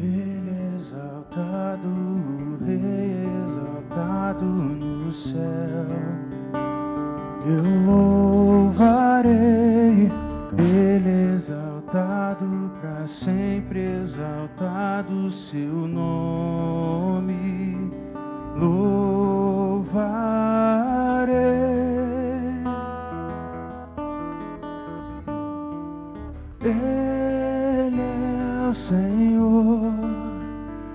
Ele é exaltado, o Rei exaltado no céu. Eu louvarei, Ele exaltado, para sempre exaltado o seu nome. Louvarei. Ele é o Senhor,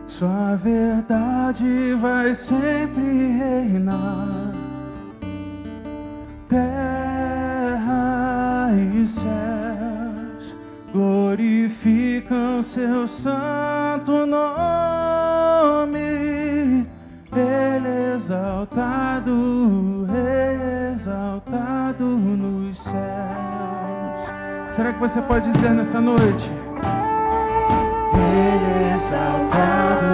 sua verdade vai sempre reinar. Terra e céus glorificam seu santo nome. Ele é exaltado, o Rei exaltado nos céus. Será que você pode dizer nessa noite? Ele é exaltado,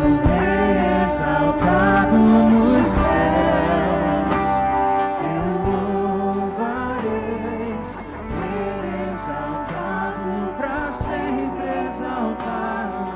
o Rei exaltado nos céus. Eu louvarei, Ele é exaltado, para sempre exaltado.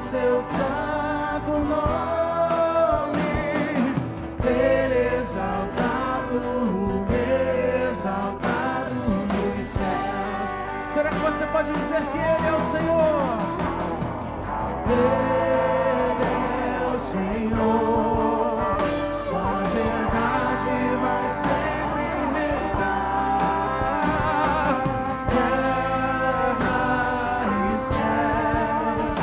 Seu santo nome, Ele exaltado, exaltado nos céus. Será que você pode dizer que Ele é o Senhor? Ele é o Senhor, sua verdade vai sempre reinar. Terra e céus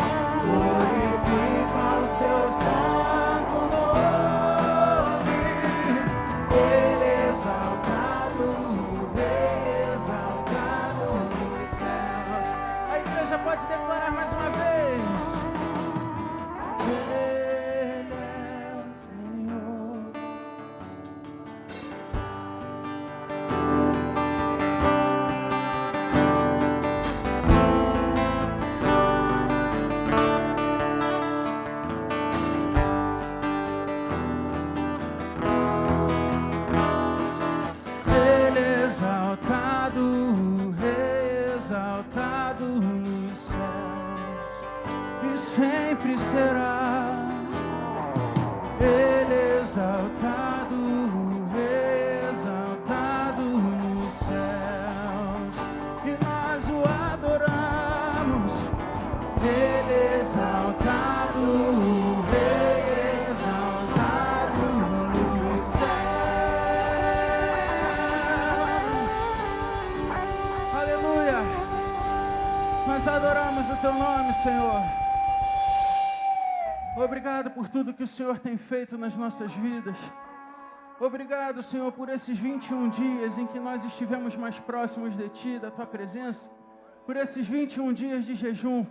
glorificam seu santo nome. Ele exaltado, exaltado nos céus. A igreja pode declarar mais uma vez. Ele é o Senhor. Ele é exaltado, o Rei exaltado nos céus, e sempre será. Ele é exaltado, o Rei exaltado nos céus, e nós o adoramos. Ele é exaltado, o Rei exaltado nos céus. Aleluia! Nós adoramos o Teu nome, Senhor. Obrigado por tudo que o Senhor tem feito nas nossas vidas. Obrigado, Senhor, por esses 21 dias em que nós estivemos mais próximos de Ti, da Tua presença. Por esses 21 dias de jejum.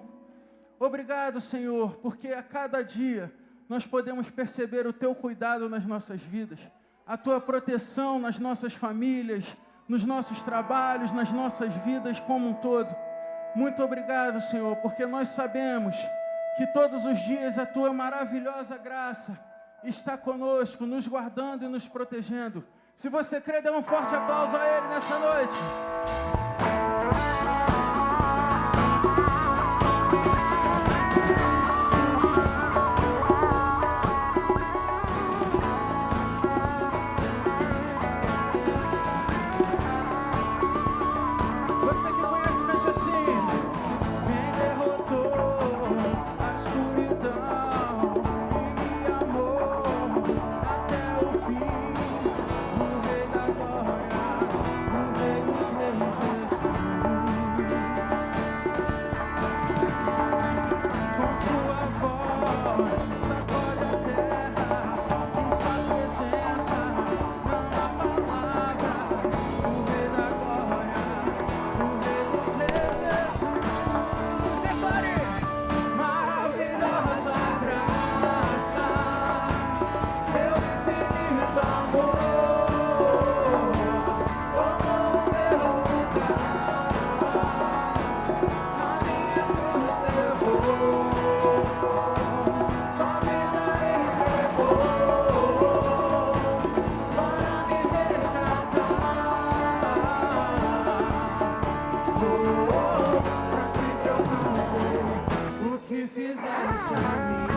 Obrigado, Senhor, porque a cada dia nós podemos perceber o Teu cuidado nas nossas vidas. A Tua proteção nas nossas famílias, nos nossos trabalhos, nas nossas vidas como um todo. Muito obrigado, Senhor, porque nós sabemos que todos os dias a Tua maravilhosa graça está conosco, nos guardando e nos protegendo. Se você crê, dê um forte aplauso a Ele nessa noite. Você que conhece, cante assim. Quem derrotou a escuridão e me amou até o fim, o Rei da glória, o Rei dos reis. que fizeste a mim.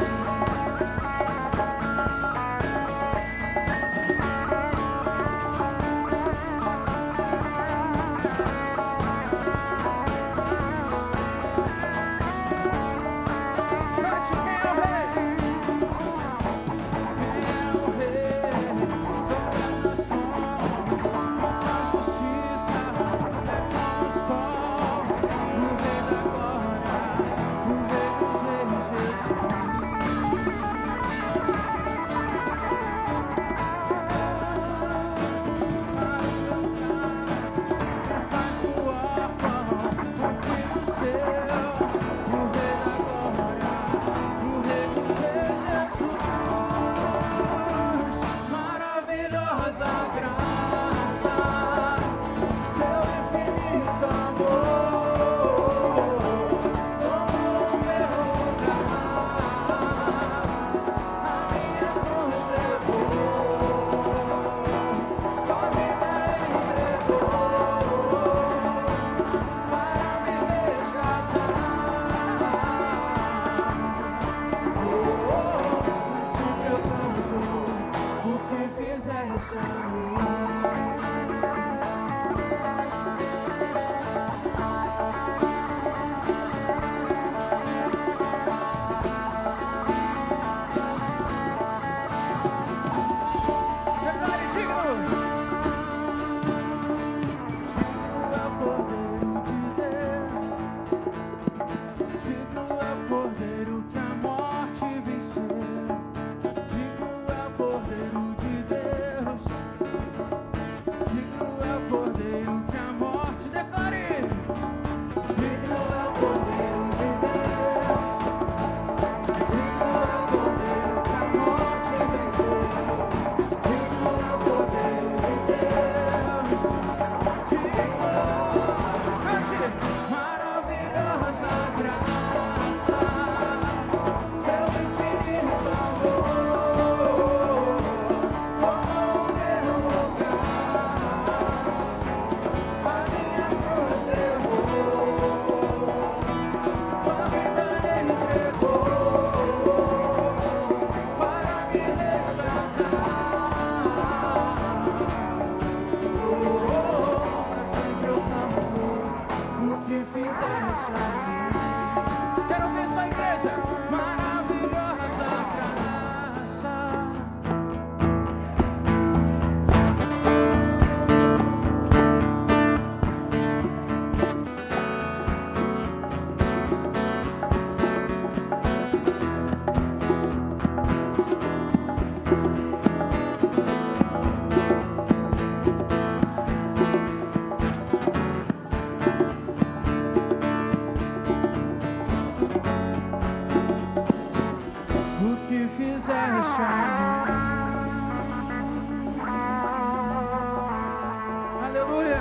Aleluia!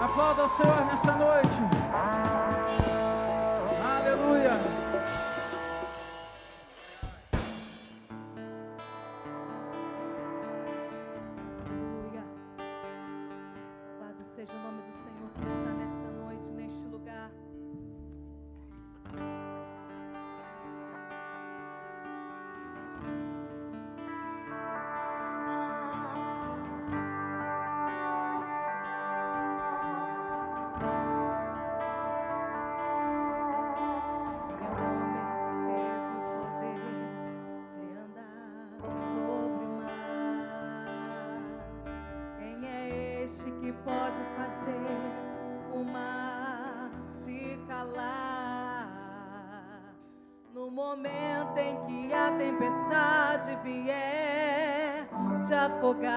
Aplauda ao Senhor nessa noite. Aleluia! Aleluia! Louvado seja o nome do Senhor que está nesta noite, neste lugar. Que pode fazer o mar se calar no momento em que a tempestade vier te afogar.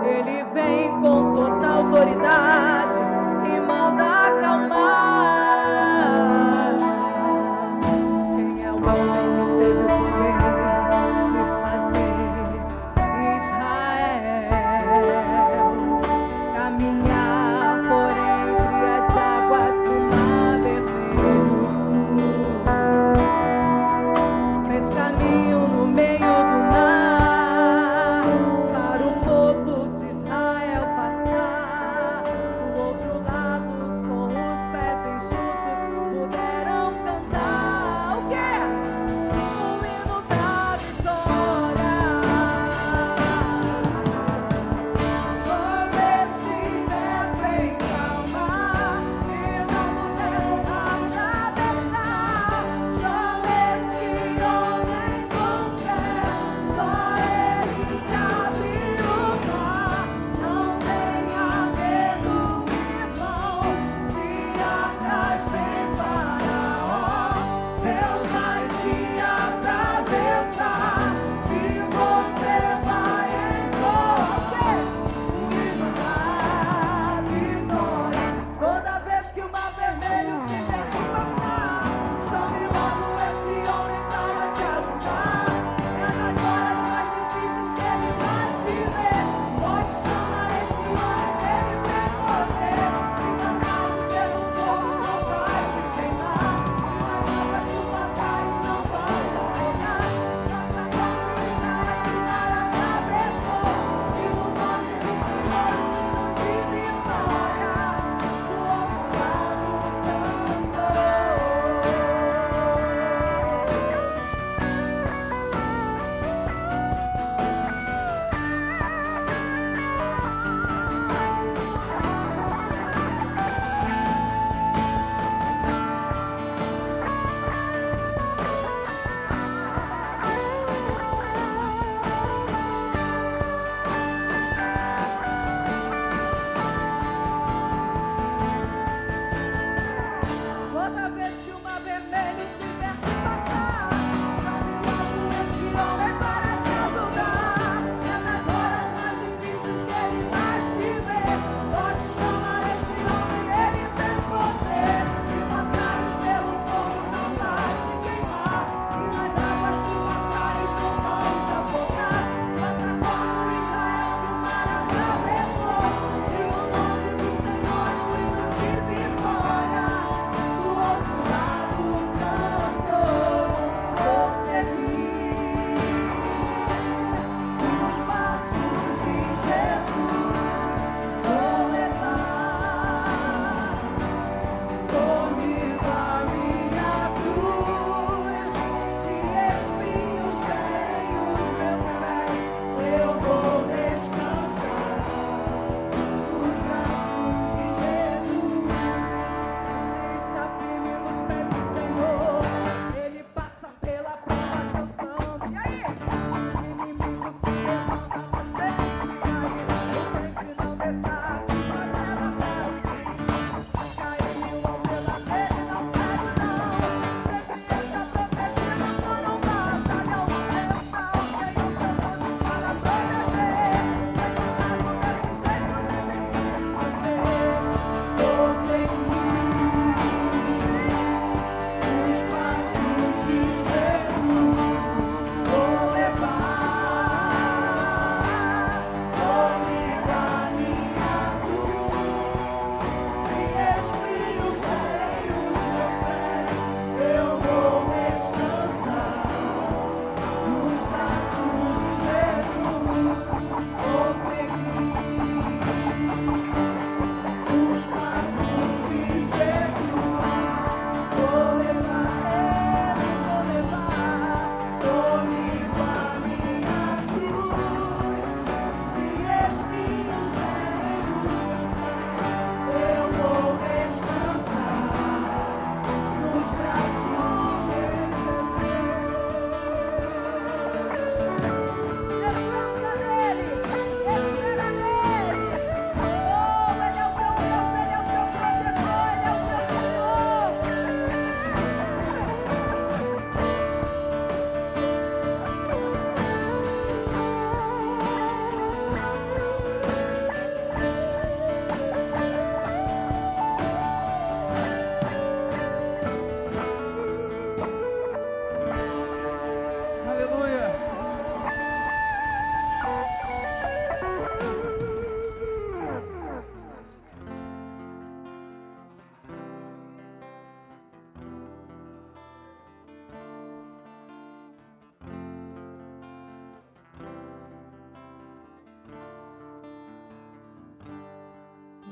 Ele vem com toda autoridade e manda acalmar. Quem é o homem que teve o poder de fazer caminhar por entre as águas do mar vermelho, fez caminho no meio do mar para o povo de Israel passar do outro lado com os pés em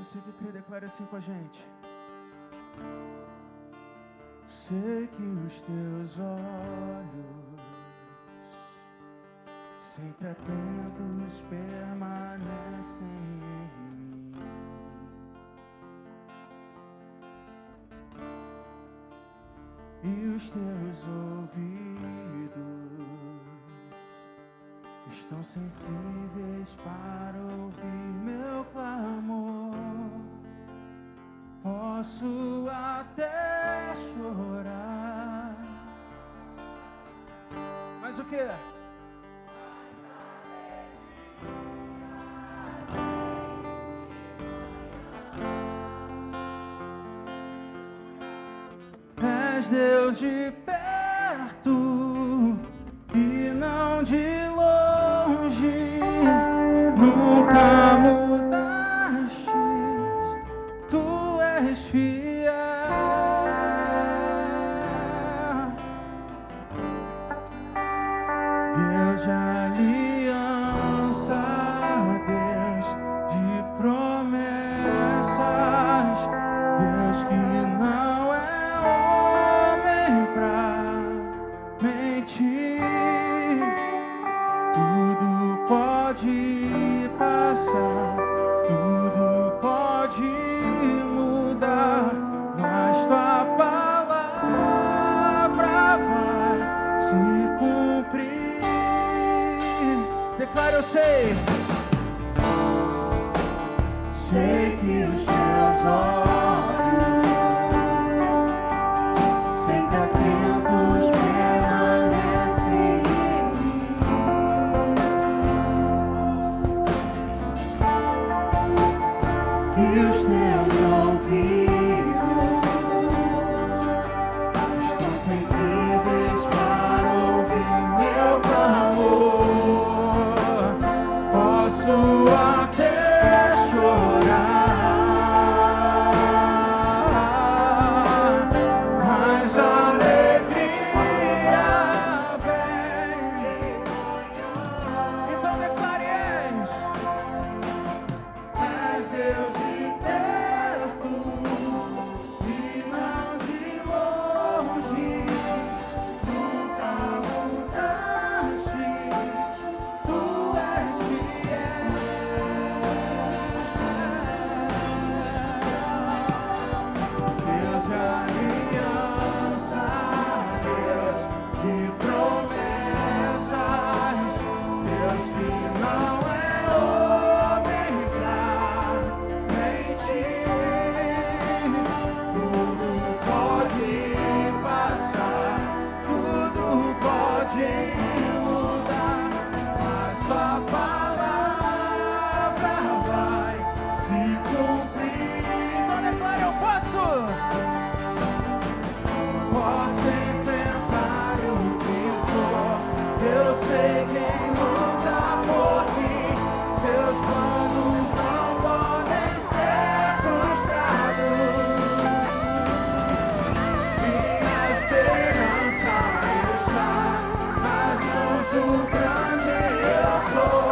Você que crê, declare assim com a gente. Sei que os teus olhos, sempre atentos, permanecem em mim. E os teus ouvidos estão sensíveis para ouvir meu clamor. Posso até chorar, mas o que? És Deus de perto e não de longe, nunca mudaste, tu és fiel. Deus de aliança, Deus de promessas, Deus que não é homem pra mentir. Tudo pode passar, tudo pode mudar, mas tua palavra vai se cumprir. Declara, eu sei. Sei que os teus olhos, sempre atentos, permanecem em mim. E os teus ouvidos estão sensíveis para ouvir meu clamor. Posso até chorar, mas a alegria vem de manhã. Então declare: és Deus de perto e não de longe, nunca mudaste, tu és fiel. Deus de aliança, Deus de promessas, Deus que não é homem pra mentir. Tudo pode passar, tudo pode mudar, mas tua palavra vai se cumprir. Então declare: eu posso enfrentar o que for. Eu sei quem luta por mim. Seus planos não podem ser frustrados. Minha esperança está nas mãos do grande eu sou.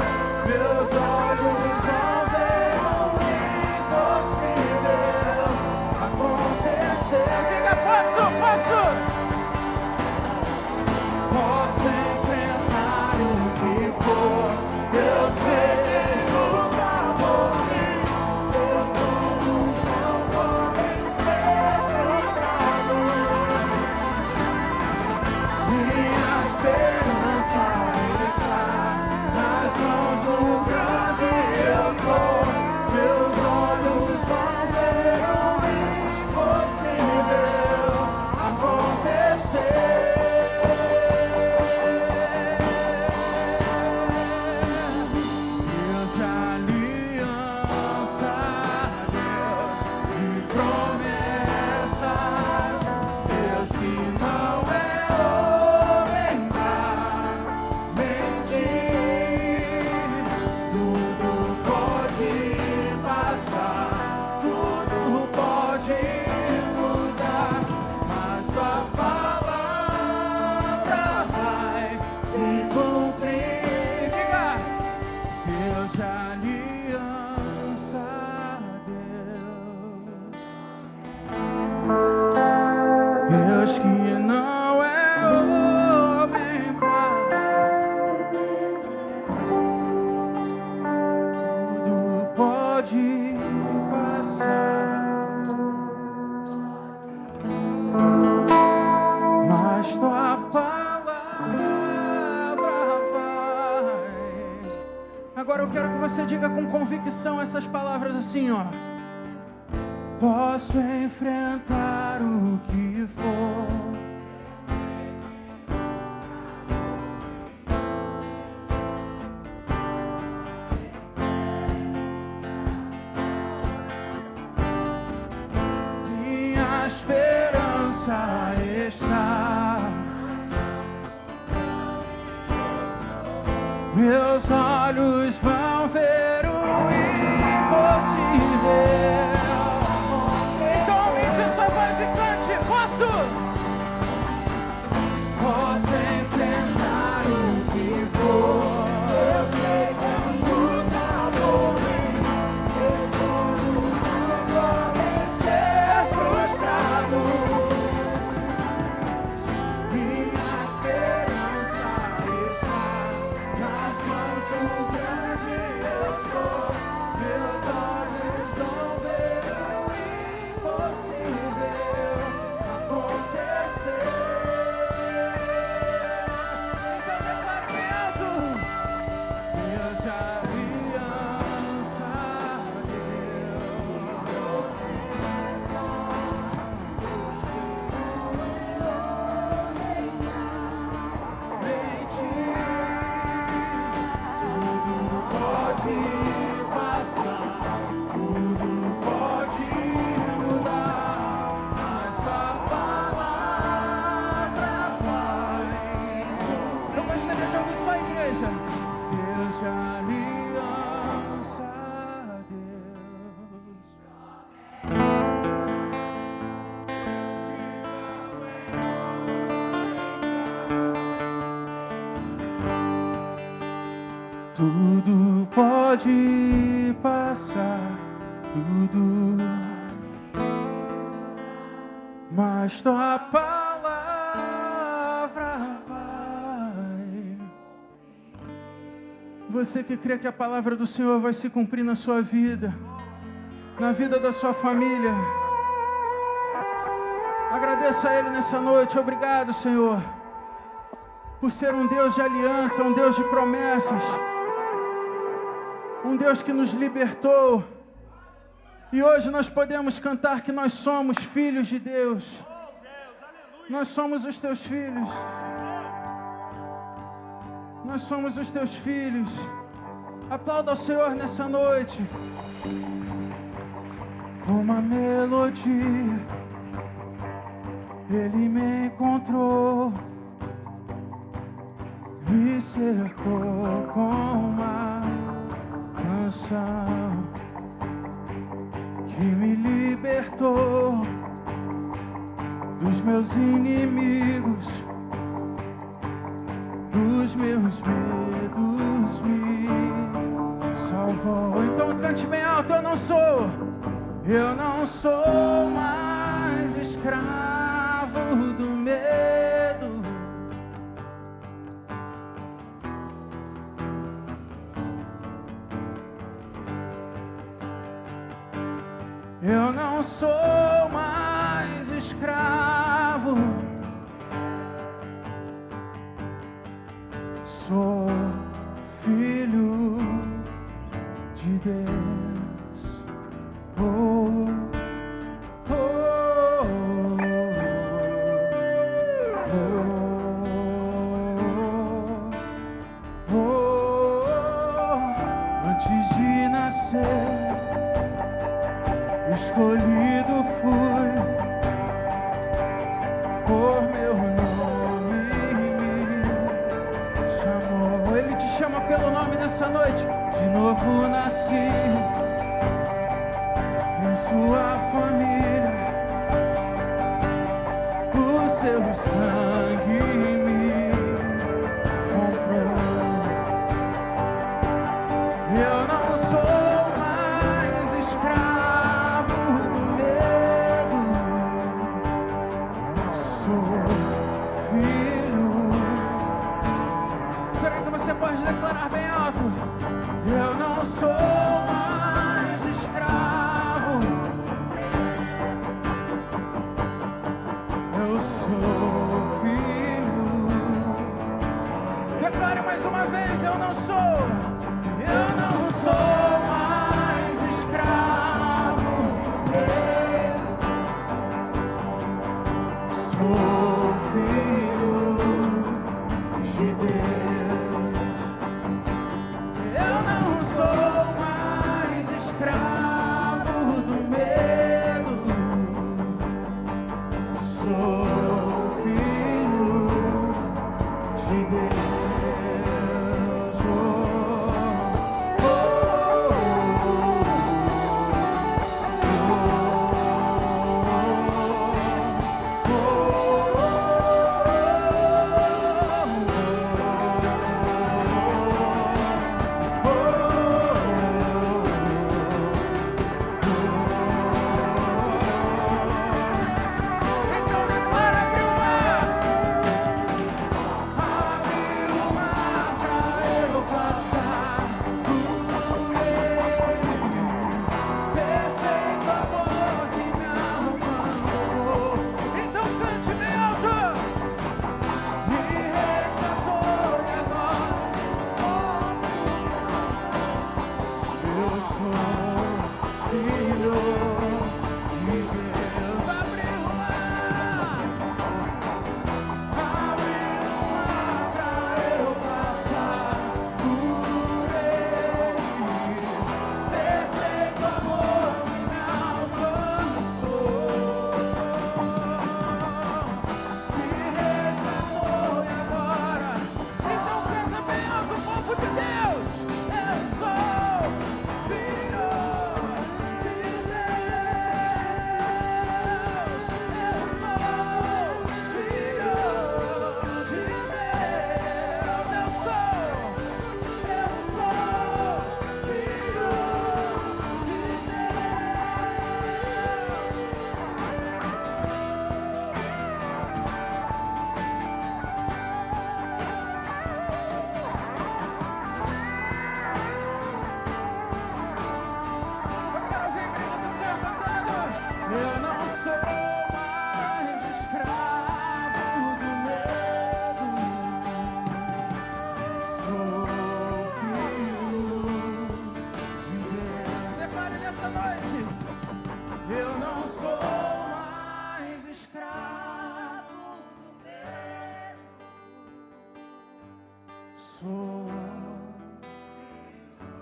Meus olhos vão ver o impossível acontecer. Diga: posso. Deus que não é homem para tudo pode passar, mas tua palavra vai. Agora eu quero que você diga com convicção essas palavras assim, ó. Posso enfrentar o que for, minha esperança está, meus olhos vão ver o impossível. Posso enfrentar o que for. Eu sei que a luta vou vencer. Eu vou ser frustrado. Minha esperança está nas mãos do grande eu sou. Meus olhos vão ver o impossível acontecer. Tudo pode passar, tudo, mas tua palavra vai. Você que crê que a palavra do Senhor vai se cumprir na sua vida, na vida da sua família, agradeça a Ele nessa noite. Obrigado, Senhor, por ser um Deus de aliança, um Deus de promessas, um Deus que nos libertou. E hoje nós podemos cantar que nós somos filhos de Deus. Nós somos os teus filhos. Nós somos os teus filhos. Aplauda ao Senhor nessa noite. Com uma melodia, Ele me encontrou, me cercou com uma canção que me libertou dos meus inimigos, dos meus medos, me salvou. Então cante bem alto: eu não sou mais escravo do medo. Eu não sou mais escravo, sou filho de Deus. Oh, oh, oh, oh, oh, oh. Antes de nascer, escolhido fui, por meu nome me chamou. Ele te chama pelo nome nessa noite. De novo nasci em sua família, o seu sangue me comprou. Eu não sou mais escravo, sou filho de Deus. Eu não sou mais escravo do medo. Sou filho de Deus.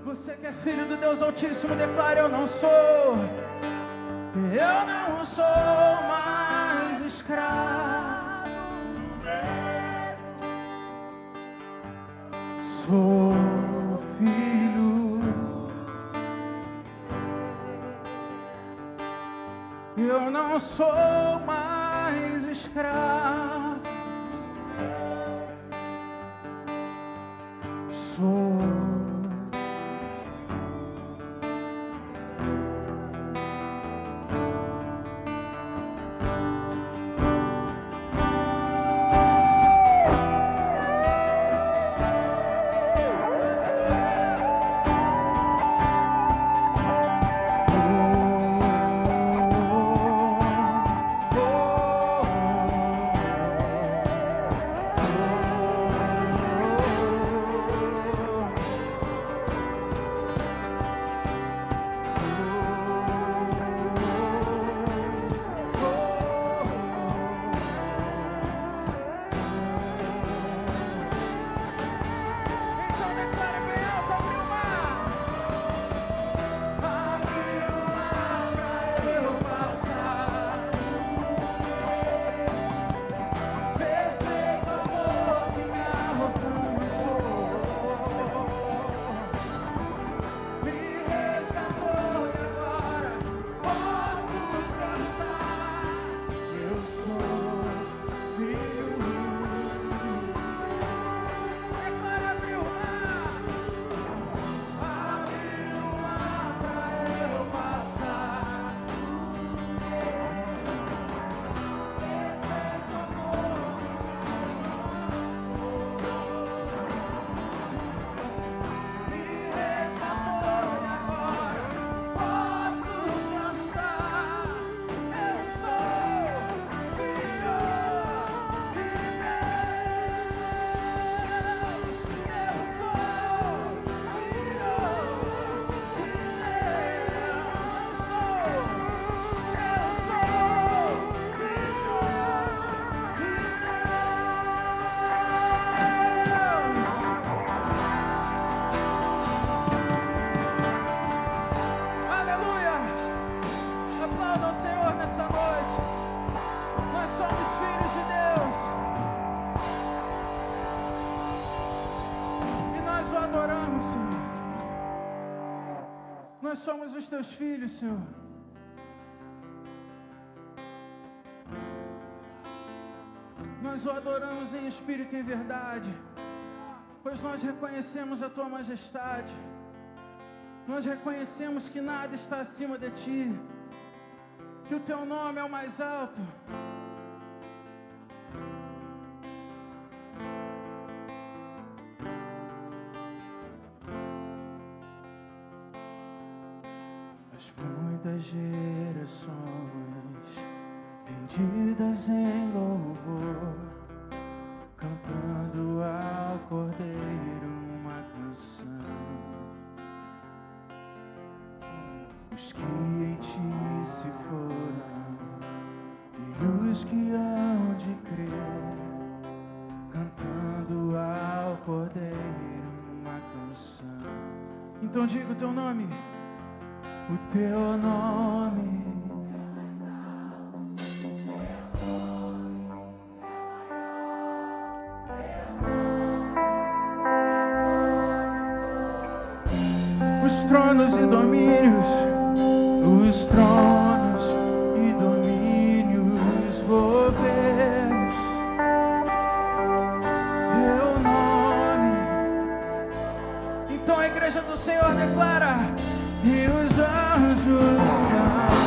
Você que é filho do Deus Altíssimo, declara: eu não sou mais escravo. Sou filho. Eu não sou mais escravo. Sou. somos filhos de Deus. E nós o adoramos, Senhor. Nós somos os teus filhos, Senhor. Nós o adoramos em espírito e em verdade, pois nós reconhecemos a tua majestade. Nós reconhecemos que nada está acima de ti, que o teu nome é o mais alto. As muitas gerações rendidas em louvor, cantando ao Cordeiro uma canção. Os que em ti se foram e os que hão de crer, cantando ao Cordeiro uma canção. Então diga o teu nome, o teu nome. Os tronos e domínios, os tronos e domínios, governos, teu nome. Então a igreja do Senhor declara: e os anjos clamam,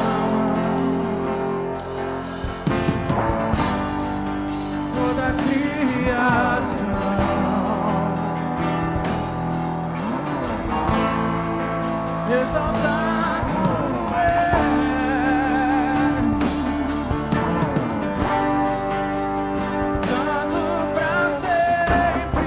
toda a criação exaltado és, santo pra sempre.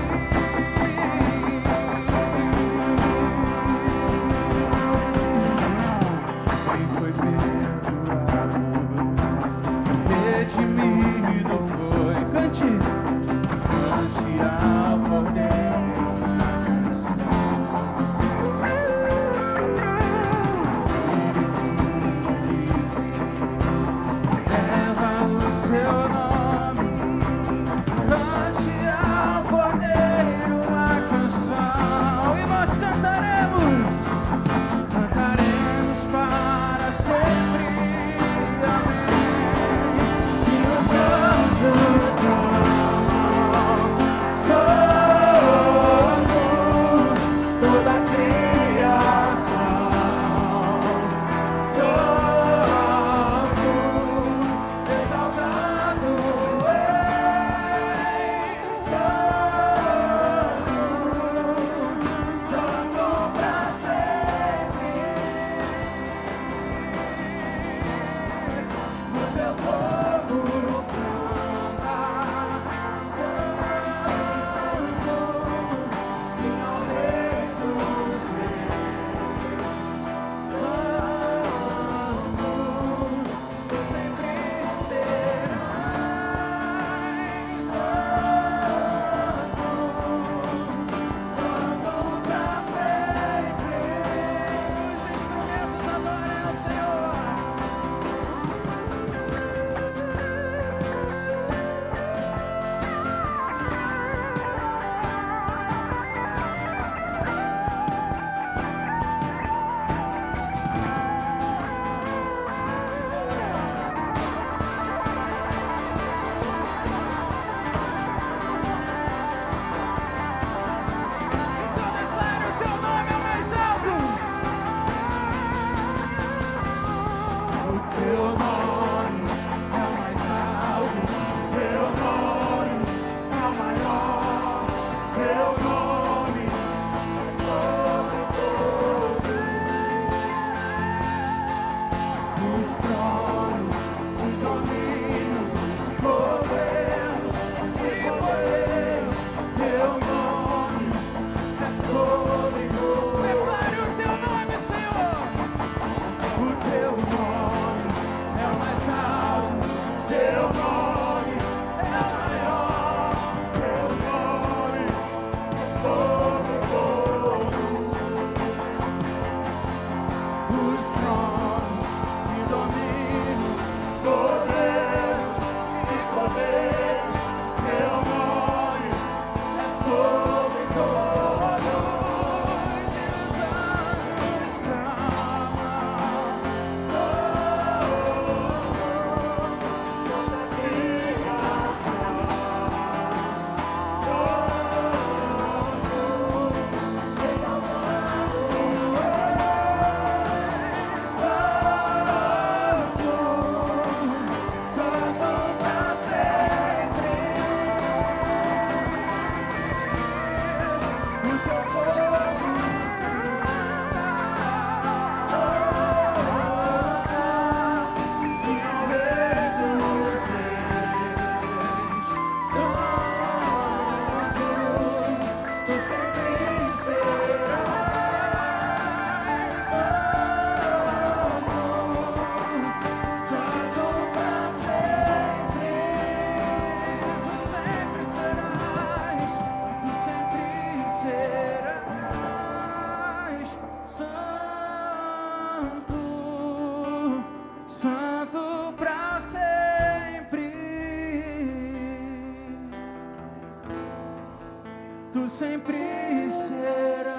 tu sempre serás.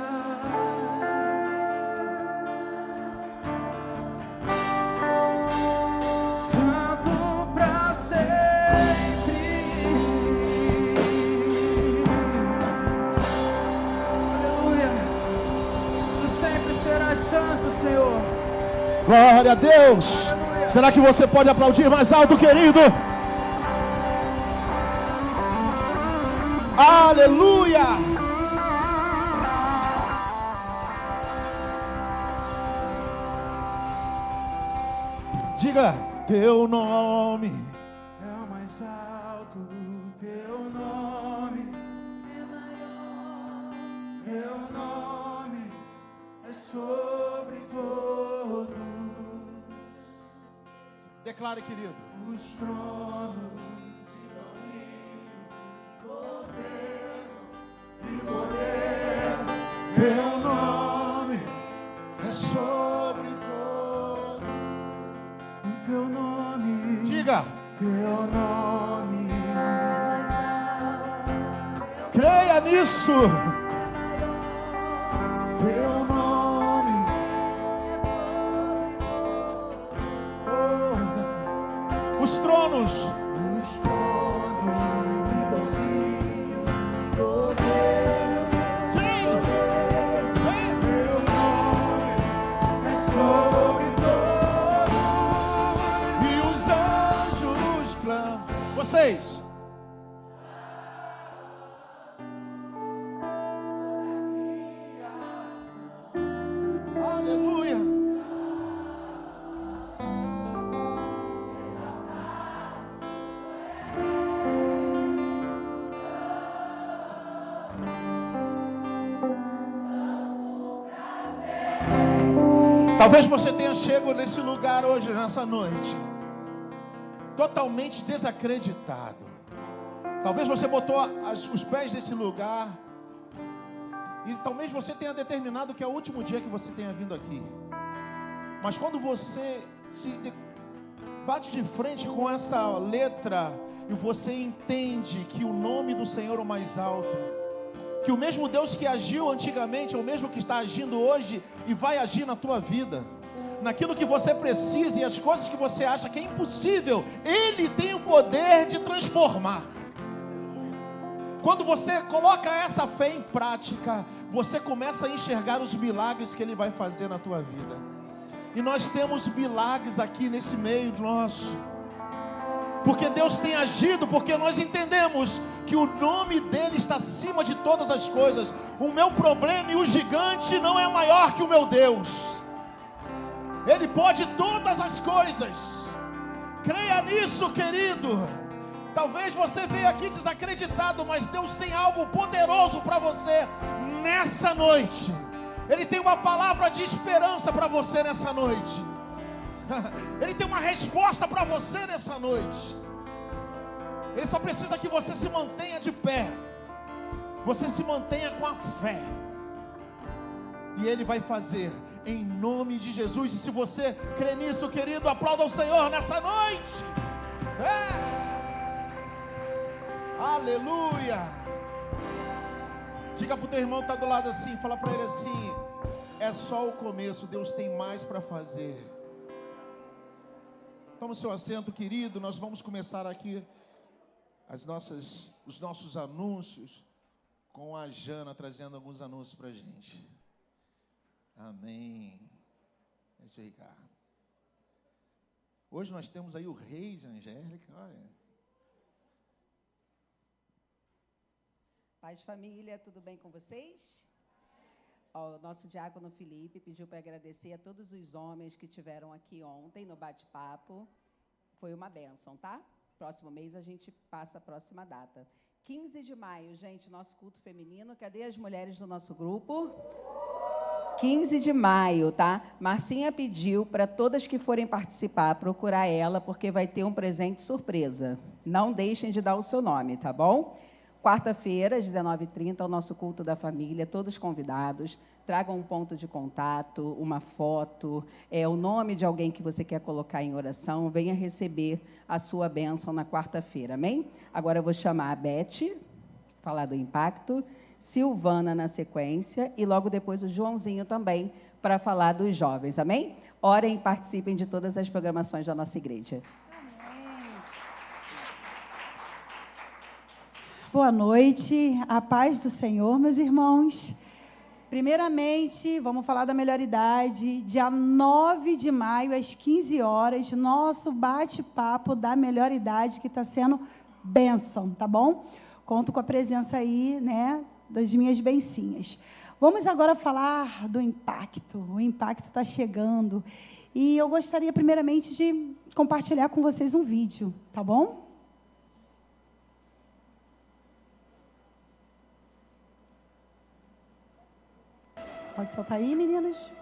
Santo pra sempre. Aleluia. Tu sempre serás santo, Senhor. Glória a Deus. Aleluia. Será que você pode aplaudir mais alto, querido? Aleluia! Diga, teu nome É o mais alto, teu nome é maior, teu nome é sobre todos declare, querido. os tronos. Teu nome é sobre todo. O teu nome, Diga, teu nome, creia nisso. Teu nome, oh, os tronos. os tronos, teu nome é sobre todos. E os anjos clamam. Vocês. Aleluia. Talvez você tenha chegado nesse lugar hoje, nessa noite, totalmente desacreditado. Talvez você botou os pés nesse lugar e talvez você tenha determinado que é o último dia que você tenha vindo aqui. Mas quando você bate de frente com essa letra e você entende que o nome do Senhor é o mais alto, que o mesmo Deus que agiu antigamente é o mesmo que está agindo hoje e vai agir na tua vida, naquilo que você precisa e as coisas que você acha que é impossível, Ele tem o poder de transformar. Quando você coloca essa fé em prática, você começa a enxergar os milagres que Ele vai fazer na tua vida. E nós temos milagres aqui nesse meio nosso, porque Deus tem agido, porque nós entendemos que o nome dEle está acima de todas as coisas. O meu problema e o gigante não é maior que o meu Deus. Ele pode todas as coisas. Creia nisso, querido. Talvez você veio aqui desacreditado, mas Deus tem algo poderoso para você nessa noite. Ele tem uma palavra de esperança para você nessa noite. Ele tem uma resposta para você nessa noite. Ele só precisa que você se mantenha de pé. Você se mantenha com a fé. E Ele vai fazer em nome de Jesus. E se você crê nisso, querido, aplauda o Senhor nessa noite. Aleluia. Diga para o teu irmão que está do lado assim, fala para ele assim: é só o começo, Deus tem mais para fazer. Toma o seu assento, querido. Nós vamos começar aqui os nossos anúncios, com a Jana trazendo alguns anúncios para a gente. Amém. Esse é o Ricardo. Hoje nós temos aí o Reis, Angélica, olha. Paz, família, tudo bem com vocês? O nosso diácono Felipe pediu para agradecer a todos os homens que tiveram aqui ontem no bate-papo. Foi uma bênção, tá? Próximo mês a gente passa a próxima data. 15 de maio, gente, nosso culto feminino. Cadê as mulheres do nosso grupo? 15 de maio, tá? Marcinha pediu para todas que forem participar, procurar ela, porque vai ter um presente surpresa. Não deixem de dar o seu nome, tá bom? Quarta-feira, às 19h30, o nosso culto da família, todos convidados. Tragam um ponto de contato, uma foto, o nome de alguém que você quer colocar em oração. Venha receber a sua bênção na quarta-feira, amém? Agora eu vou chamar a Beth, falar do impacto. Silvana na sequência e logo depois o Joãozinho também para falar dos jovens, amém? Orem e participem de todas as programações da nossa igreja. Boa noite, a paz do Senhor, meus irmãos. Primeiramente, vamos falar da melhor idade, dia 9 de maio, às 15 horas, nosso bate-papo da melhor idade, que está sendo bênção, tá bom? Conto com a presença aí, né, das minhas bencinhas. Vamos agora falar do impacto. O impacto está chegando. E eu gostaria, primeiramente, de compartilhar com vocês um vídeo, tá bom? Pode soltar aí, meninas?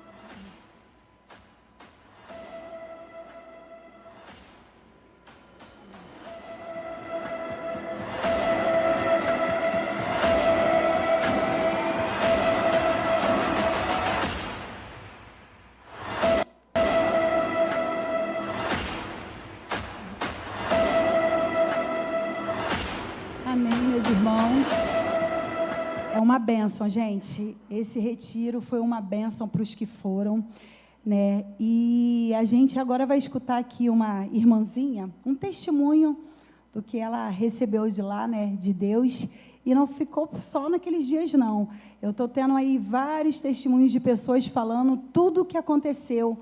Amém, meus irmãos. É uma bênção, gente. Esse retiro foi uma bênção para os que foram, né? E a gente agora vai escutar aqui uma irmãzinha, um testemunho do que ela recebeu de lá, né? De Deus. E não ficou só naqueles dias, não. Eu estou tendo aí vários testemunhos de pessoas falando tudo o que aconteceu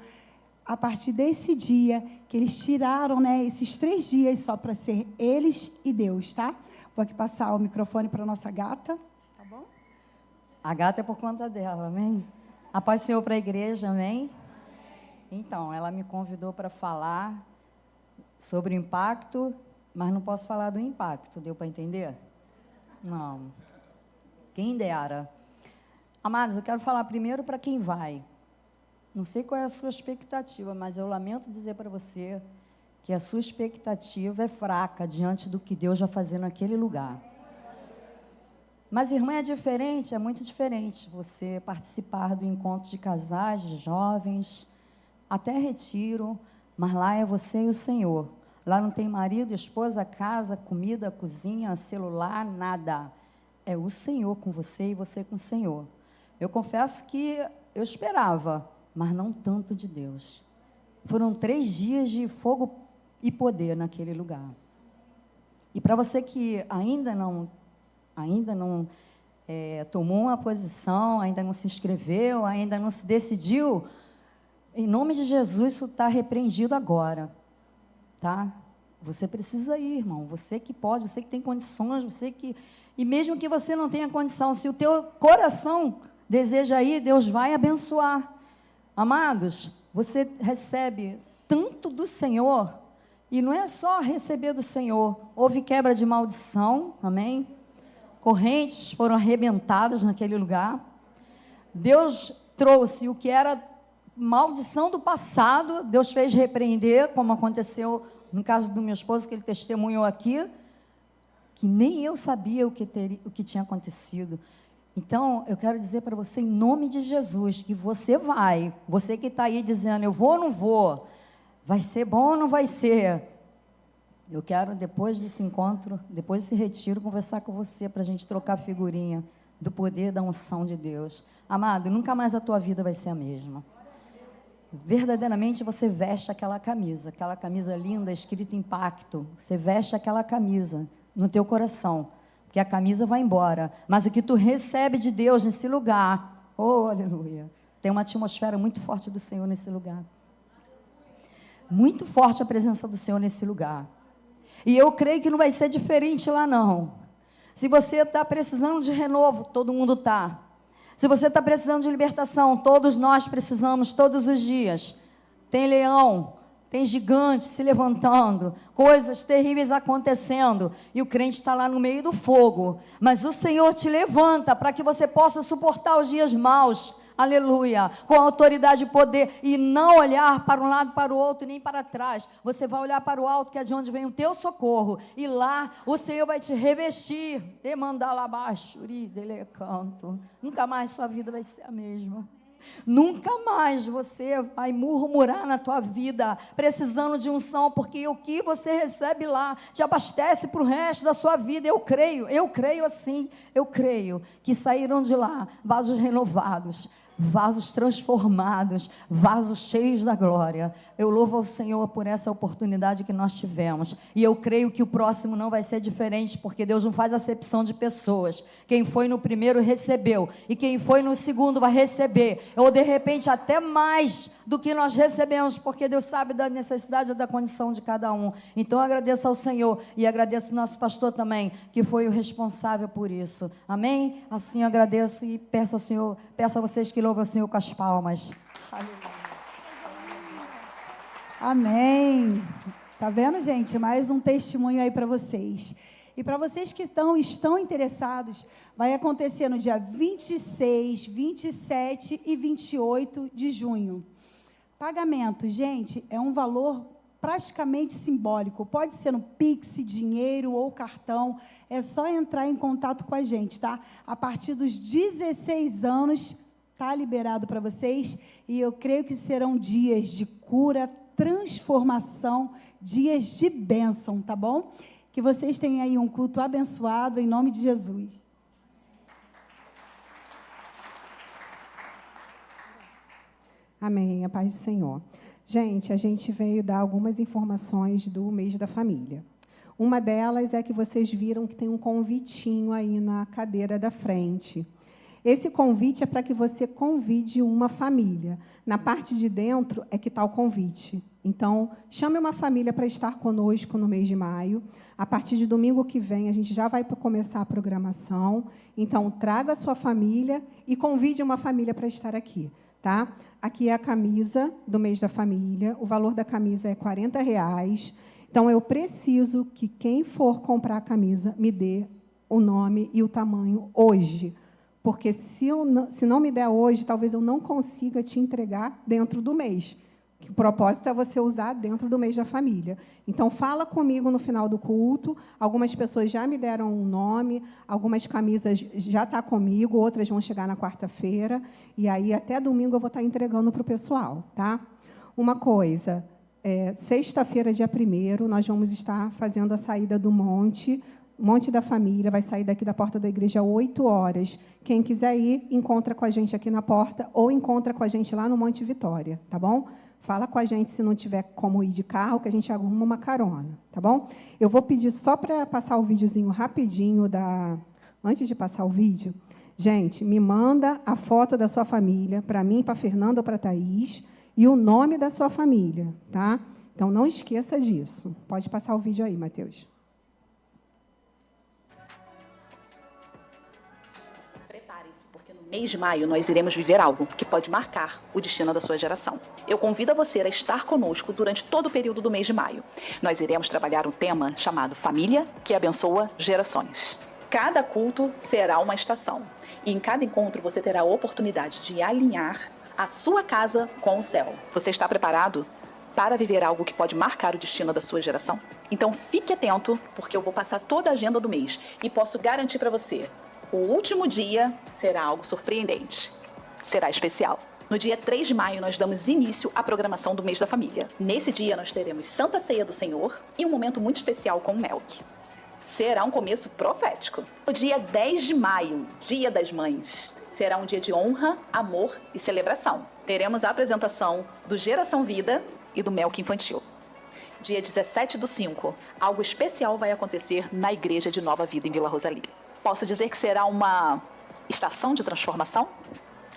a partir desse dia, que eles tiraram, né? Esses 3 dias só para ser eles e Deus, tá? Vou aqui passar o microfone para a nossa gata. A gata é por conta dela, amém? A paz do Senhor para a igreja, amém? Então, ela me convidou para falar sobre o impacto, mas não posso falar do impacto, deu para entender? Não. Quem dera. Amados, eu quero falar primeiro para quem vai. Não sei qual é a sua expectativa, mas eu lamento dizer para você que a sua expectativa é fraca diante do que Deus vai fazer naquele lugar. Mas, irmã, é diferente, é muito diferente você participar do encontro de casais, de jovens, até retiro, mas lá é você e o Senhor. Lá não tem marido, esposa, casa, comida, cozinha, celular, nada. É o Senhor com você e você com o Senhor. Eu confesso que eu esperava, mas não tanto de Deus. Foram 3 dias de fogo e poder naquele lugar. E para você que ainda não tomou uma posição, ainda não se inscreveu, ainda não se decidiu, em nome de Jesus, isso está repreendido agora, tá? Você precisa ir, irmão, você que pode, você que tem condições, e mesmo que você não tenha condição, se o teu coração deseja ir, Deus vai abençoar. Amados, você recebe tanto do Senhor, e não é só receber do Senhor, houve quebra de maldição, amém? Correntes foram arrebentadas naquele lugar. Deus trouxe o que era maldição do passado, Deus fez repreender, como aconteceu no caso do meu esposo, que ele testemunhou aqui, que nem eu sabia o que tinha acontecido. Então, eu quero dizer para você, em nome de Jesus, que você vai, você que está aí dizendo, eu vou ou não vou, vai ser bom ou não vai ser? Eu quero, depois desse encontro, depois desse retiro, conversar com você para a gente trocar figurinha do poder da unção de Deus. Amado, nunca mais a tua vida vai ser a mesma. Verdadeiramente você veste aquela camisa linda, escrita impacto. Você veste aquela camisa no teu coração, porque a camisa vai embora. Mas o que tu recebe de Deus nesse lugar, oh, aleluia, tem uma atmosfera muito forte do Senhor nesse lugar. Muito forte a presença do Senhor nesse lugar. E eu creio que não vai ser diferente lá, não. Se você está precisando de renovo, todo mundo está. Se você está precisando de libertação, todos nós precisamos, todos os dias. Tem leão, tem gigante se levantando, coisas terríveis acontecendo, e o crente está lá no meio do fogo. Mas o Senhor te levanta para que você possa suportar os dias maus, aleluia, com autoridade e poder, e não olhar para um lado, para o outro, nem para trás. Você vai olhar para o alto, que é de onde vem o teu socorro, e lá o Senhor vai te revestir, te mandar lá abaixo, canto. Nunca mais sua vida vai ser a mesma. Nunca mais você vai murmurar na tua vida, precisando de unção, porque o que você recebe lá te abastece para o resto da sua vida. Eu creio assim, eu creio que saíram de lá vasos renovados, vasos transformados, vasos cheios da glória. Eu louvo ao Senhor por essa oportunidade que nós tivemos, e eu creio que o próximo não vai ser diferente, porque Deus não faz acepção de pessoas. Quem foi no primeiro recebeu, e quem foi no segundo vai receber, ou de repente até mais do que nós recebemos, porque Deus sabe da necessidade e da condição de cada um. Então eu agradeço ao Senhor, e agradeço ao nosso pastor também, que foi o responsável por isso. Amém? Assim eu agradeço e peço ao Senhor, peço a vocês que louvem o Senhor com as palmas. Aleluia. Amém. Tá vendo, gente? Mais um testemunho aí para vocês. E para vocês que estão interessados, vai acontecer no dia 26, 27 e 28 de junho. Pagamento, gente, é um valor praticamente simbólico. Pode ser no Pix, dinheiro ou cartão. É só entrar em contato com a gente, tá? A partir dos 16 anos, está liberado para vocês. E eu creio que serão dias de cura, transformação, dias de bênção, tá bom? Que vocês tenham aí um culto abençoado, em nome de Jesus. Amém, a paz do Senhor. Gente, a gente veio dar algumas informações do mês da família. Uma delas é que vocês viram que tem um convitinho aí na cadeira da frente. Esse convite é para que você convide uma família. Na parte de dentro é que está o convite. Então, chame uma família para estar conosco no mês de maio. A partir de domingo que vem, a gente já vai começar a programação. Então, traga a sua família e convide uma família para estar aqui. Tá? Aqui é a camisa do mês da família. O valor da camisa é R$40. Então, eu preciso que quem for comprar a camisa me dê o nome e o tamanho hoje. Porque se não me der hoje, talvez eu não consiga te entregar dentro do mês. O propósito é você usar dentro do mês da família. Então, fala comigo no final do culto. Algumas pessoas já me deram um nome, algumas camisas já estão comigo, outras vão chegar na quarta-feira. E aí, até domingo, eu vou estar entregando para o pessoal. Tá? Uma coisa, sexta-feira, dia 1º, nós vamos estar fazendo a saída do Monte da Família, vai sair daqui da porta da igreja às 8 horas. Quem quiser ir, encontra com a gente aqui na porta ou encontra com a gente lá no Monte Vitória, tá bom? Fala com a gente se não tiver como ir de carro, que a gente arruma uma carona, tá bom? Eu vou pedir só para passar o videozinho rapidinho antes de passar o vídeo. Gente, me manda a foto da sua família, para mim, para a Fernanda ou para a Thaís, e o nome da sua família, tá? Então, não esqueça disso. Pode passar o vídeo aí, Matheus. Mês de maio, nós iremos viver algo que pode marcar o destino da sua geração. Eu convido a você a estar conosco durante todo o período do mês de maio. Nós iremos trabalhar um tema chamado Família que Abençoa Gerações. Cada culto será uma estação. E em cada encontro você terá a oportunidade de alinhar a sua casa com o céu. Você está preparado para viver algo que pode marcar o destino da sua geração? Então fique atento, porque eu vou passar toda a agenda do mês e posso garantir para você: o último dia será algo surpreendente. Será especial. No dia 3 de maio, nós damos início à programação do mês da família. Nesse dia, nós teremos Santa Ceia do Senhor e um momento muito especial com o Melk. Será um começo profético. No dia 10 de maio, Dia das Mães, será um dia de honra, amor e celebração. Teremos a apresentação do Geração Vida e do Melk Infantil. Dia 17/5, algo especial vai acontecer na Igreja de Nova Vida em Vila Rosalia. Posso dizer que será uma estação de transformação?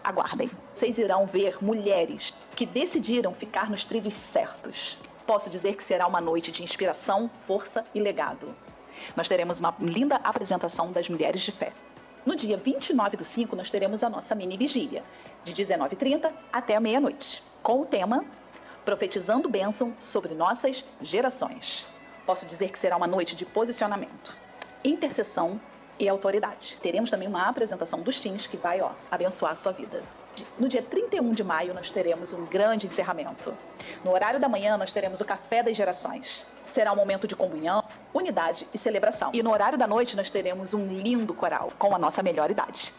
Aguardem. Vocês irão ver mulheres que decidiram ficar nos trilhos certos. Posso dizer que será uma noite de inspiração, força e legado. Nós teremos uma linda apresentação das mulheres de fé. No dia 29/5, nós teremos a nossa mini vigília, de 19h30 até a meia-noite, com o tema Profetizando Bênção sobre Nossas Gerações. Posso dizer que será uma noite de posicionamento, intercessão e autoridade. Teremos também uma apresentação dos teens que vai abençoar a sua vida. No dia 31 de maio, nós teremos um grande encerramento. No horário da manhã, nós teremos o Café das Gerações. Será um momento de comunhão, unidade e celebração. E no horário da noite, nós teremos um lindo coral com a nossa melhor idade.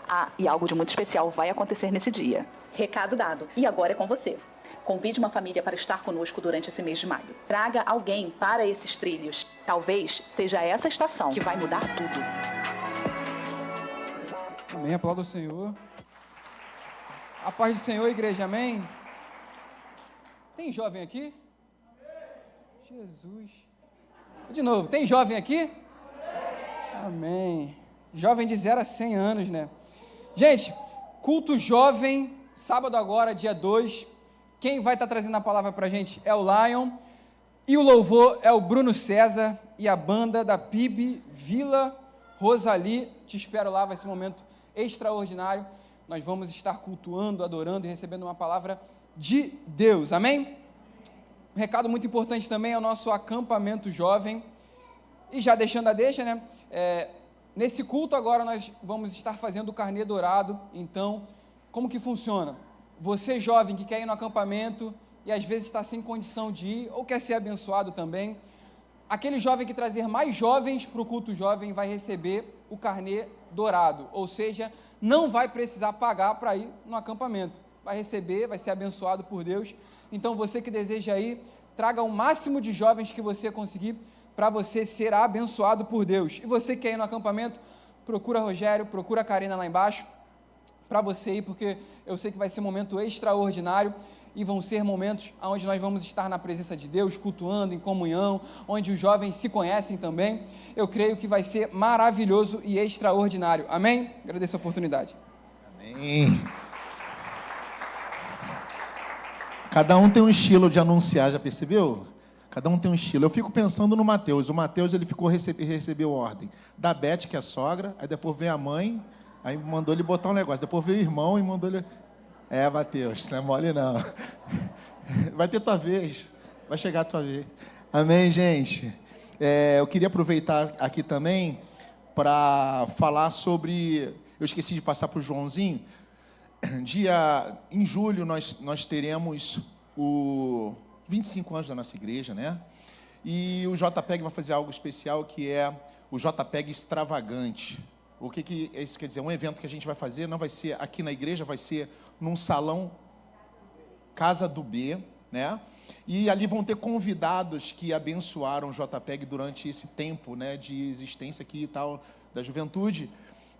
Ah, e algo de muito especial vai acontecer nesse dia. Recado dado. E agora é com você. Convide uma família para estar conosco durante esse mês de maio. Traga alguém para esses trilhos. Talvez seja essa estação que vai mudar tudo. Amém, aplauda o Senhor. A paz do Senhor, igreja, amém? Tem jovem aqui? Jesus. De novo, tem jovem aqui? Amém. Jovem de 0 a 100 anos, né? Gente, culto jovem, sábado agora, dia 2. Quem vai estar trazendo a palavra para a gente é o Lion. E o louvor é o Bruno César e a banda da PIB Vila Rosali. Te espero lá, vai ser um momento extraordinário. Nós vamos estar cultuando, adorando e recebendo uma palavra de Deus. Amém? Um recado muito importante também é o nosso acampamento jovem. E já deixando a deixa, né? Nesse culto agora nós vamos estar fazendo o carnê dourado. Então, como que funciona? Você jovem que quer ir no acampamento e às vezes está sem condição de ir ou quer ser abençoado também, aquele jovem que trazer mais jovens para o culto jovem vai receber o carnê dourado, ou seja, não vai precisar pagar para ir no acampamento, vai receber, vai ser abençoado por Deus. Então você que deseja ir, traga o máximo de jovens que você conseguir para você ser abençoado por Deus. E você que quer ir no acampamento, procura Rogério, procura a Karina lá embaixo, para você ir, porque eu sei que vai ser um momento extraordinário e vão ser momentos onde nós vamos estar na presença de Deus, cultuando, em comunhão, onde os jovens se conhecem também. Eu creio que vai ser maravilhoso e extraordinário. Amém? Agradeço a oportunidade. Amém. Cada um tem um estilo de anunciar, já percebeu? Cada um tem um estilo. Eu fico pensando no Mateus. O Mateus, ele recebeu ordem da Beth, que é a sogra, aí depois veio a mãe, aí mandou ele botar um negócio. Depois veio o irmão e mandou ele... Mateus, não é mole não. Vai ter tua vez. Vai chegar a tua vez. Amém, gente? Eu queria aproveitar aqui também para falar sobre... Eu esqueci de passar para o Joãozinho. Em julho, nós teremos o 25 anos da nossa igreja, né? E o JPEG vai fazer algo especial, que é o JPEG Extravagante. O que isso quer dizer? Um evento que a gente vai fazer, não vai ser aqui na igreja, vai ser num salão Casa do B, né? E ali vão ter convidados que abençoaram o JPEG durante esse tempo, né, de existência aqui e tal, da juventude.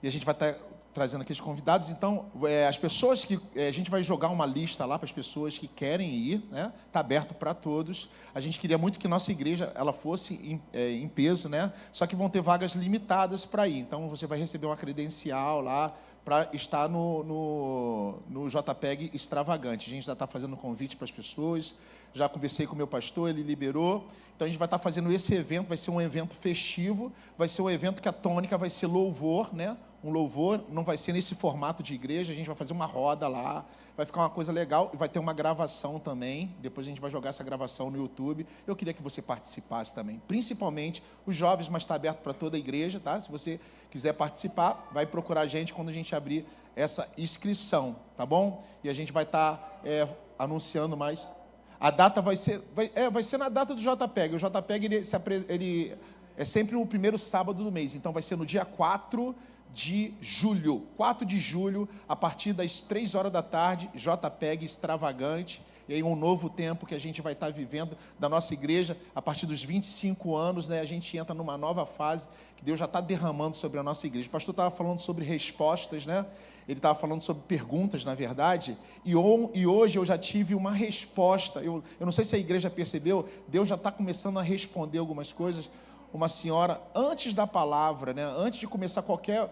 E a gente vai estar trazendo aqueles convidados. Então, as pessoas que... a gente vai jogar uma lista lá para as pessoas que querem ir, né? Está aberto para todos. A gente queria muito que nossa igreja ela fosse em peso, né? Só que vão ter vagas limitadas para ir. Então, você vai receber uma credencial lá para estar no JPEG Extravagante. A gente já está fazendo convite para as pessoas. Já conversei com o meu pastor, ele liberou. Então, a gente vai estar fazendo esse evento, vai ser um evento festivo, vai ser um evento que a tônica vai ser louvor, né? Um louvor, não vai ser nesse formato de igreja, a gente vai fazer uma roda lá, vai ficar uma coisa legal e vai ter uma gravação também, depois a gente vai jogar essa gravação no YouTube. Eu queria que você participasse também, principalmente os jovens, mas está aberto para toda a igreja, tá? Se você quiser participar, vai procurar a gente quando a gente abrir essa inscrição, tá bom? E a gente vai estar anunciando mais. A data vai ser na data do JPEG. O JPEG ele é sempre o primeiro sábado do mês, então vai ser no dia 4 de julho, a partir das 3 horas da tarde, JPEG Extravagante, e aí um novo tempo que a gente vai estar vivendo da nossa igreja, a partir dos 25 anos, né, a gente entra numa nova fase, que Deus já está derramando sobre a nossa igreja. O pastor estava falando sobre respostas, né? Ele estava falando sobre perguntas, na verdade, e hoje eu já tive uma resposta. Eu não sei se a igreja percebeu, Deus já está começando a responder algumas coisas. Uma senhora, antes da palavra, né, antes de começar qualquer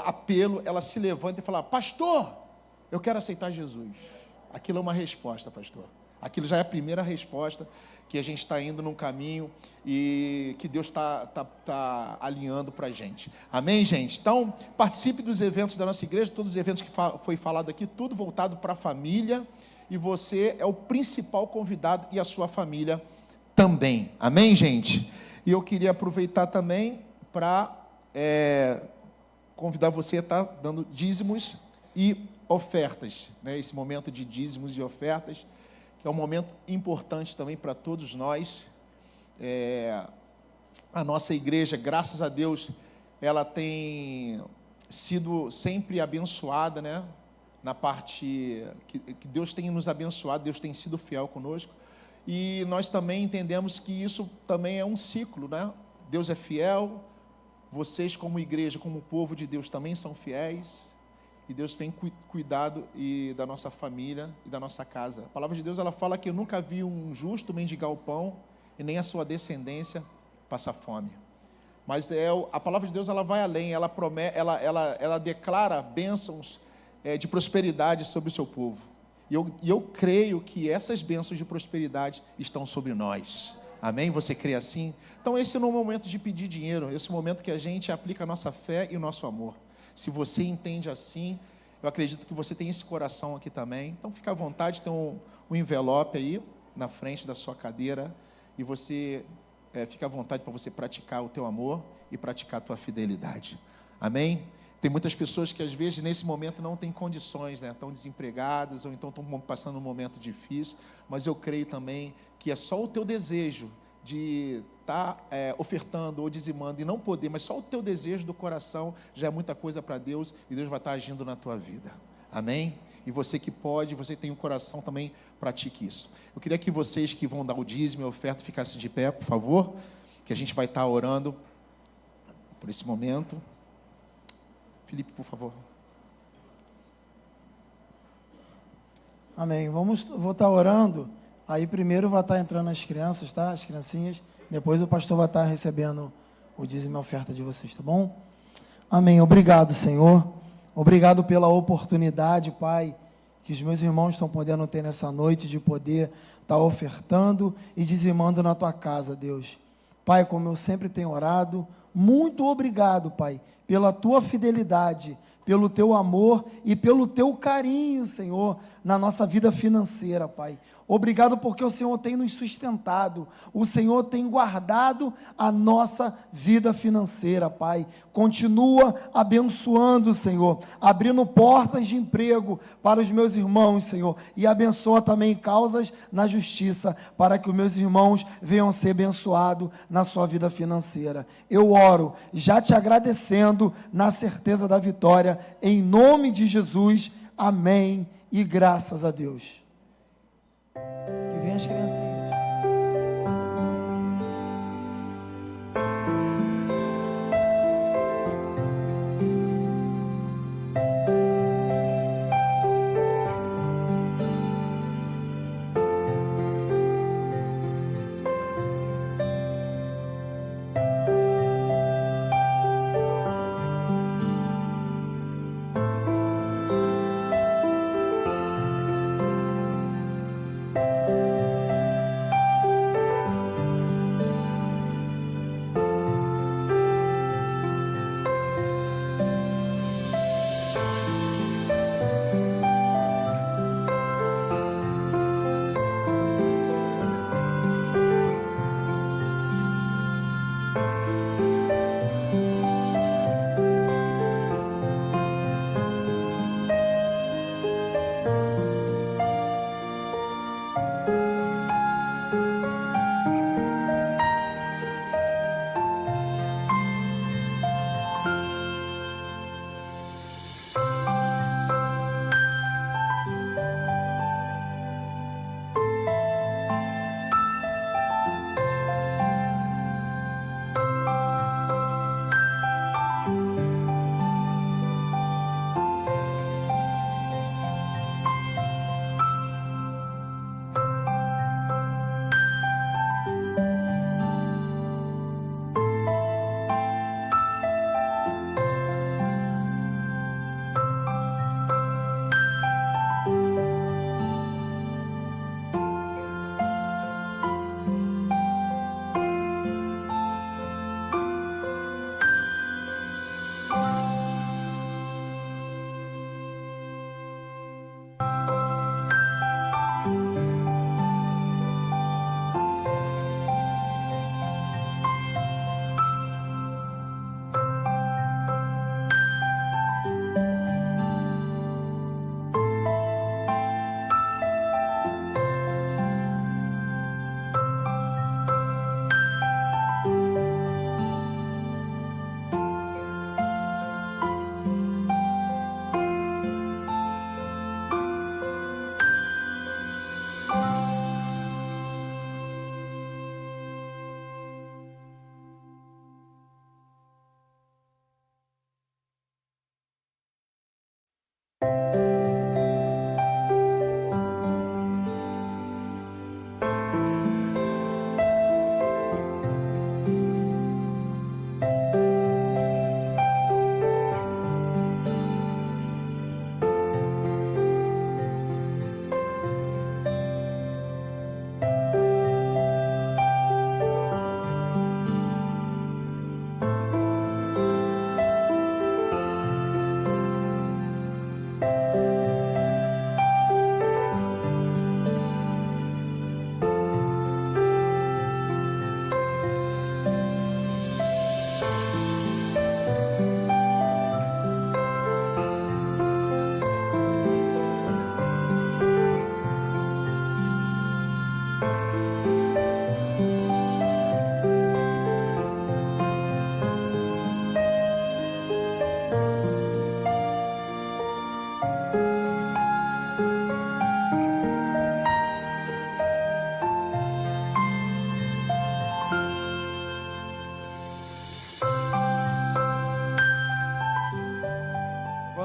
apelo, ela se levanta e fala: pastor, eu quero aceitar Jesus. Aquilo é uma resposta, pastor. Aquilo já é a primeira resposta, que a gente está indo num caminho e que Deus está alinhando para a gente. Amém, gente? Então, participe dos eventos da nossa igreja, todos os eventos que foi falado aqui, tudo voltado para a família, e você é o principal convidado e a sua família também. Amém, gente? E eu queria aproveitar também para convidar você a estar dando dízimos e ofertas, né? Esse momento de dízimos e ofertas, que é um momento importante também para todos nós. A nossa igreja, graças a Deus, ela tem sido sempre abençoada, né? Na parte que Deus tem nos abençoado, Deus tem sido fiel conosco. E nós também entendemos que isso também é um ciclo, né? Deus é fiel, vocês como igreja, como povo de Deus também são fiéis, e Deus tem cuidado da nossa família e da nossa casa. A palavra de Deus, ela fala que eu nunca vi um justo mendigar o pão e nem a sua descendência passar fome. Mas a palavra de Deus, ela vai além, ela declara bênçãos de prosperidade sobre o seu povo. E eu creio que essas bênçãos de prosperidade estão sobre nós. Amém? Você crê assim? Então esse não é o momento de pedir dinheiro, esse é o momento que a gente aplica a nossa fé e o nosso amor. Se você entende assim, eu acredito que você tem esse coração aqui também. Então fica à vontade, tem um envelope aí na frente da sua cadeira, e você fica à vontade para você praticar o teu amor e praticar a tua fidelidade. Amém? Tem muitas pessoas que às vezes nesse momento não têm condições, né? Estão desempregadas ou então estão passando um momento difícil, mas eu creio também que é só o teu desejo de estar ofertando ou dizimando e não poder, mas só o teu desejo do coração já é muita coisa para Deus, e Deus vai estar agindo na tua vida. Amém? E você que pode, você tem um coração também, pratique isso. Eu queria que vocês que vão dar o dízimo e a oferta ficassem de pé, por favor, que a gente vai estar orando por esse momento. Felipe, por favor. Amém. Vou estar orando. Aí primeiro vai estar entrando as crianças, tá? As criancinhas. Depois o pastor vai estar recebendo o dízimo e a oferta de vocês, tá bom? Amém. Obrigado, Senhor. Obrigado pela oportunidade, Pai, que os meus irmãos estão podendo ter nessa noite de poder estar ofertando e dizimando na Tua casa, Deus. Pai, como eu sempre tenho orado, muito obrigado, Pai, pela Tua fidelidade, pelo Teu amor e pelo Teu carinho, Senhor, na nossa vida financeira, Pai. Obrigado porque o Senhor tem nos sustentado, o Senhor tem guardado a nossa vida financeira, Pai. Continua abençoando, Senhor, abrindo portas de emprego para os meus irmãos, Senhor, e abençoa também causas na justiça, para que os meus irmãos venham ser abençoados na sua vida financeira. Eu oro, já te agradecendo, na certeza da vitória, em nome de Jesus, amém, e graças a Deus. Que venham as criancinhas.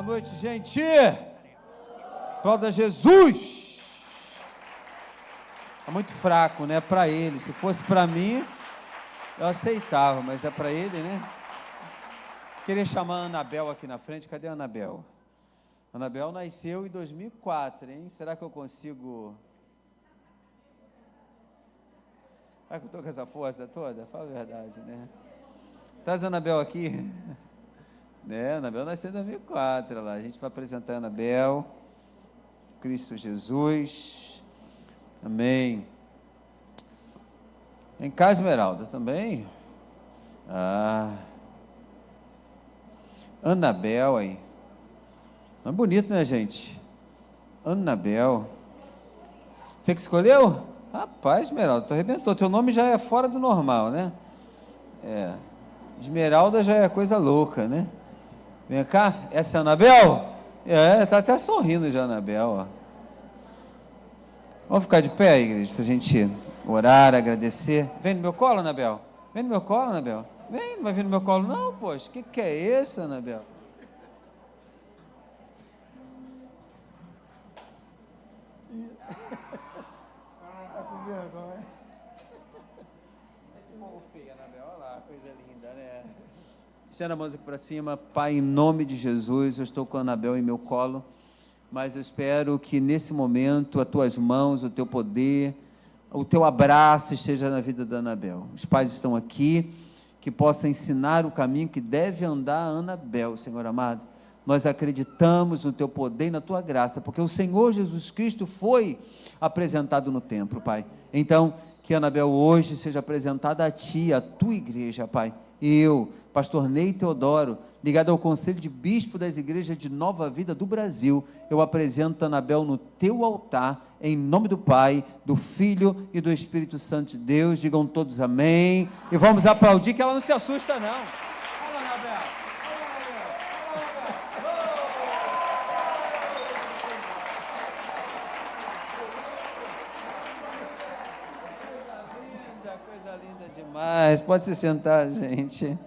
Boa noite, gente. Aplauda Jesus. É muito fraco, né? Para ele. Se fosse para mim, eu aceitava, mas é para ele, né? Queria chamar a Anabel aqui na frente. Cadê a Anabel? A Anabel nasceu em 2004, hein? Será que eu consigo... Será que eu estou com essa força toda? Fala a verdade, né? Traz a Anabel aqui. A Anabel nasceu em 2004, lá. A gente vai apresentar a Anabel. Cristo Jesus. Amém. Vem cá, Esmeralda, também? Anabel aí. Não é bonito, né, gente? Anabel. Você que escolheu? Rapaz, Esmeralda, tu arrebentou. Teu nome já é fora do normal, né? Esmeralda já é coisa louca, né? Vem cá, essa é a Anabel? Tá até sorrindo já, Anabel, ó. Vamos ficar de pé, igreja, para a gente orar, agradecer. Vem no meu colo, Anabel. Vem no meu colo, Anabel. Vem, não vai vir no meu colo, não, poxa. O que é isso, Anabel? Tá com vergonha. Esse morro feio, Anabel, olha lá, coisa linda, né? Estenda a mão aqui para cima. Pai, em nome de Jesus, eu estou com a Anabel em meu colo, mas eu espero que nesse momento as tuas mãos, o teu poder, o teu abraço esteja na vida da Anabel. Os pais estão aqui, que possa ensinar o caminho que deve andar a Anabel, Senhor amado. Nós acreditamos no teu poder e na tua graça, porque o Senhor Jesus Cristo foi apresentado no templo, Pai. Então, que a Anabel hoje seja apresentada a ti, a tua igreja, Pai. E eu, pastor Ney Teodoro, ligado ao Conselho de Bispo das Igrejas de Nova Vida do Brasil, eu apresento a Anabel no teu altar, em nome do Pai, do Filho e do Espírito Santo de Deus. Digam todos amém. E vamos aplaudir, que ela não se assusta, não. Olha, Anabel. Coisa linda demais. Pode se sentar, gente.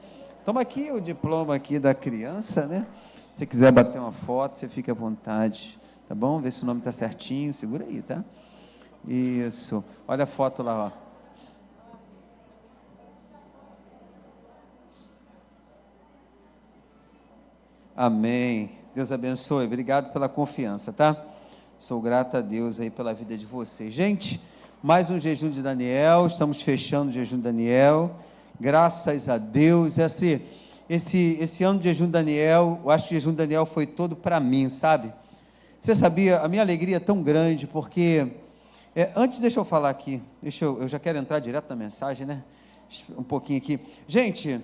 Toma aqui o diploma aqui da criança, né? Se quiser bater uma foto, você fica à vontade, tá bom? Vê se o nome está certinho, segura aí, tá? Isso. Olha a foto lá, ó. Amém. Deus abençoe. Obrigado pela confiança, tá? Sou grato a Deus aí pela vida de vocês. Gente, mais um jejum de Daniel. Estamos fechando o jejum de Daniel. Graças a Deus. Esse ano de jejum de Daniel, eu acho que o jejum de Daniel foi todo para mim, sabe? Você sabia, a minha alegria é tão grande, porque... antes, deixa eu falar aqui. Eu já quero entrar direto na mensagem, né? Um pouquinho aqui. Gente,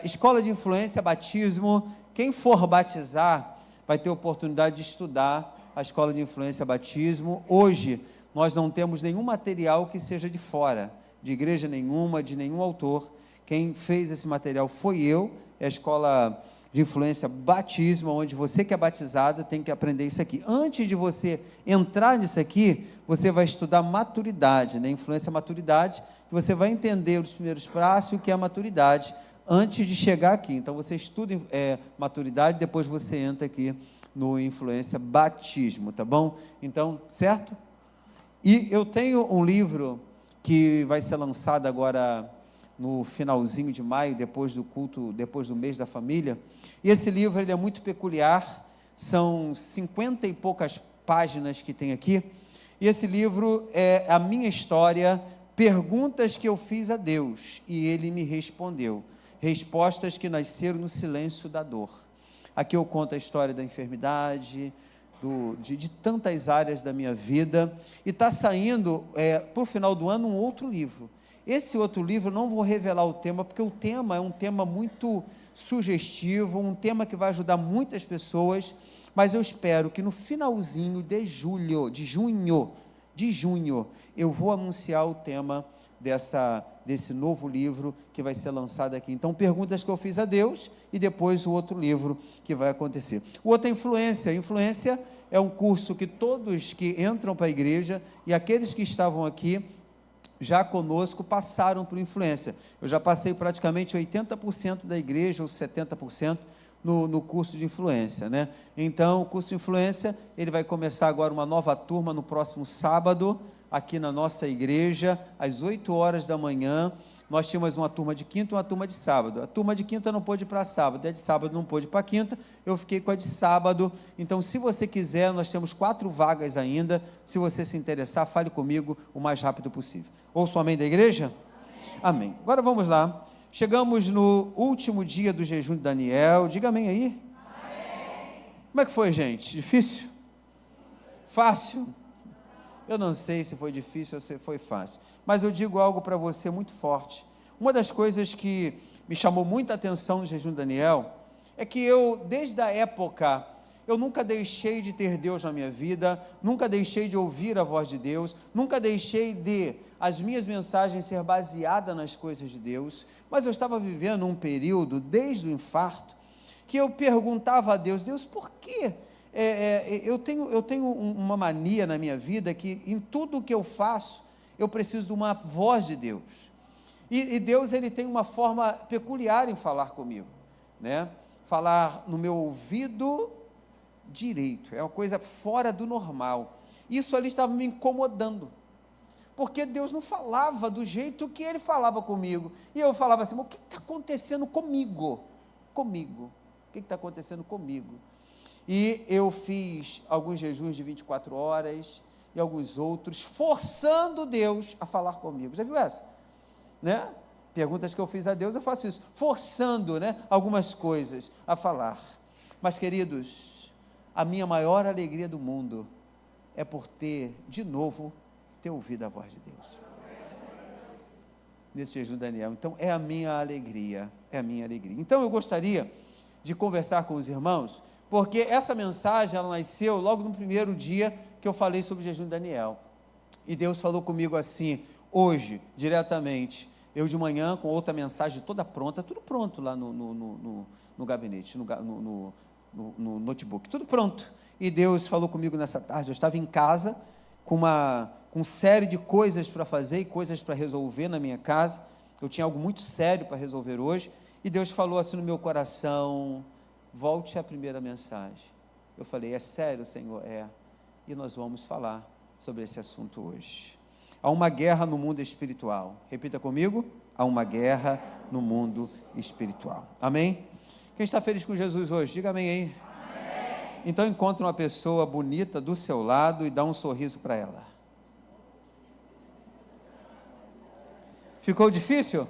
escola de influência, batismo. Quem for batizar vai ter oportunidade de estudar a escola de influência, batismo. Hoje, nós não temos nenhum material que seja de fora, de igreja nenhuma, de nenhum autor. Quem fez esse material foi eu, é a escola de influência batismo, onde você que é batizado tem que aprender isso aqui. Antes de você entrar nisso aqui, você vai estudar maturidade, né? Influência maturidade, que você vai entender os primeiros passos, o que é maturidade, antes de chegar aqui. Então, você estuda maturidade, depois você entra aqui no influência batismo, tá bom? Então, certo? E eu tenho um livro que vai ser lançado agora no finalzinho de maio, depois do culto, depois do mês da família. E esse livro ele é muito peculiar, são 50 e poucas páginas que tem aqui, e esse livro é a minha história, perguntas que eu fiz a Deus, e Ele me respondeu, respostas que nasceram no silêncio da dor. Aqui eu conto a história da enfermidade, de tantas áreas da minha vida, e está saindo, para o final do ano, um outro livro. Esse outro livro, eu não vou revelar o tema, porque o tema é um tema muito sugestivo, um tema que vai ajudar muitas pessoas, mas eu espero que no finalzinho de junho, eu vou anunciar o tema desse novo livro que vai ser lançado aqui. Então, perguntas que eu fiz a Deus, e depois o outro livro que vai acontecer. O outro é influência. Influência é um curso que todos que entram para a igreja, e aqueles que estavam aqui, já conosco, passaram por influência. Eu já passei praticamente 80% da igreja, ou 70%, no curso de influência, né? Então, o curso de influência, ele vai começar agora uma nova turma no próximo sábado, aqui na nossa igreja, às 8 horas da manhã. Nós tínhamos uma turma de quinta e uma turma de sábado. A turma de quinta não pôde ir para sábado, a de sábado não pôde ir para quinta, eu fiquei com a de sábado. Então, se você quiser, nós temos 4 vagas ainda. Se você se interessar, fale comigo o mais rápido possível. Ouça o amém da igreja? Amém. Agora vamos lá. Chegamos no último dia do jejum de Daniel. Diga amém aí. Amém. Como é que foi, gente? Difícil? Fácil? Eu não sei se foi difícil ou se foi fácil, mas eu digo algo para você muito forte. Uma das coisas que me chamou muita atenção no jejum de Daniel é que desde a época, eu nunca deixei de ter Deus na minha vida, nunca deixei de ouvir a voz de Deus, nunca deixei de as minhas mensagens ser baseadas nas coisas de Deus, mas eu estava vivendo um período, desde o infarto, que eu perguntava a Deus, por quê? Eu tenho uma mania na minha vida que em tudo que eu faço, eu preciso de uma voz de Deus. E Deus, ele tem uma forma peculiar em falar comigo, né? Falar no meu ouvido direito, é uma coisa fora do normal. Isso ali estava me incomodando, porque Deus não falava do jeito que ele falava comigo. E eu falava assim, o que está acontecendo comigo? O que está acontecendo comigo? E eu fiz alguns jejuns de 24 horas e alguns outros, forçando Deus a falar comigo. Já viu essa? Né? Perguntas que eu fiz a Deus, eu faço isso, forçando, né, algumas coisas a falar. Mas, queridos, a minha maior alegria do mundo é por ter, de novo, ouvido a voz de Deus. Nesse jejum, Daniel. Então, é a minha alegria. Então, eu gostaria de conversar com os irmãos, porque essa mensagem, ela nasceu logo no primeiro dia que eu falei sobre o jejum de Daniel. E Deus falou comigo assim, hoje, diretamente, eu de manhã, com outra mensagem toda pronta, tudo pronto lá no gabinete, no notebook, tudo pronto. E Deus falou comigo nessa tarde, eu estava em casa, com série de coisas para fazer e coisas para resolver na minha casa. Eu tinha algo muito sério para resolver hoje, e Deus falou assim no meu coração, volte à primeira mensagem. Eu falei, é sério, Senhor? É. E nós vamos falar sobre esse assunto hoje. Há uma guerra no mundo espiritual. Repita comigo, há uma guerra no mundo espiritual. Amém? Quem está feliz com Jesus hoje? Diga amém aí. Amém. Então encontre uma pessoa bonita do seu lado e dá um sorriso para ela. Ficou difícil?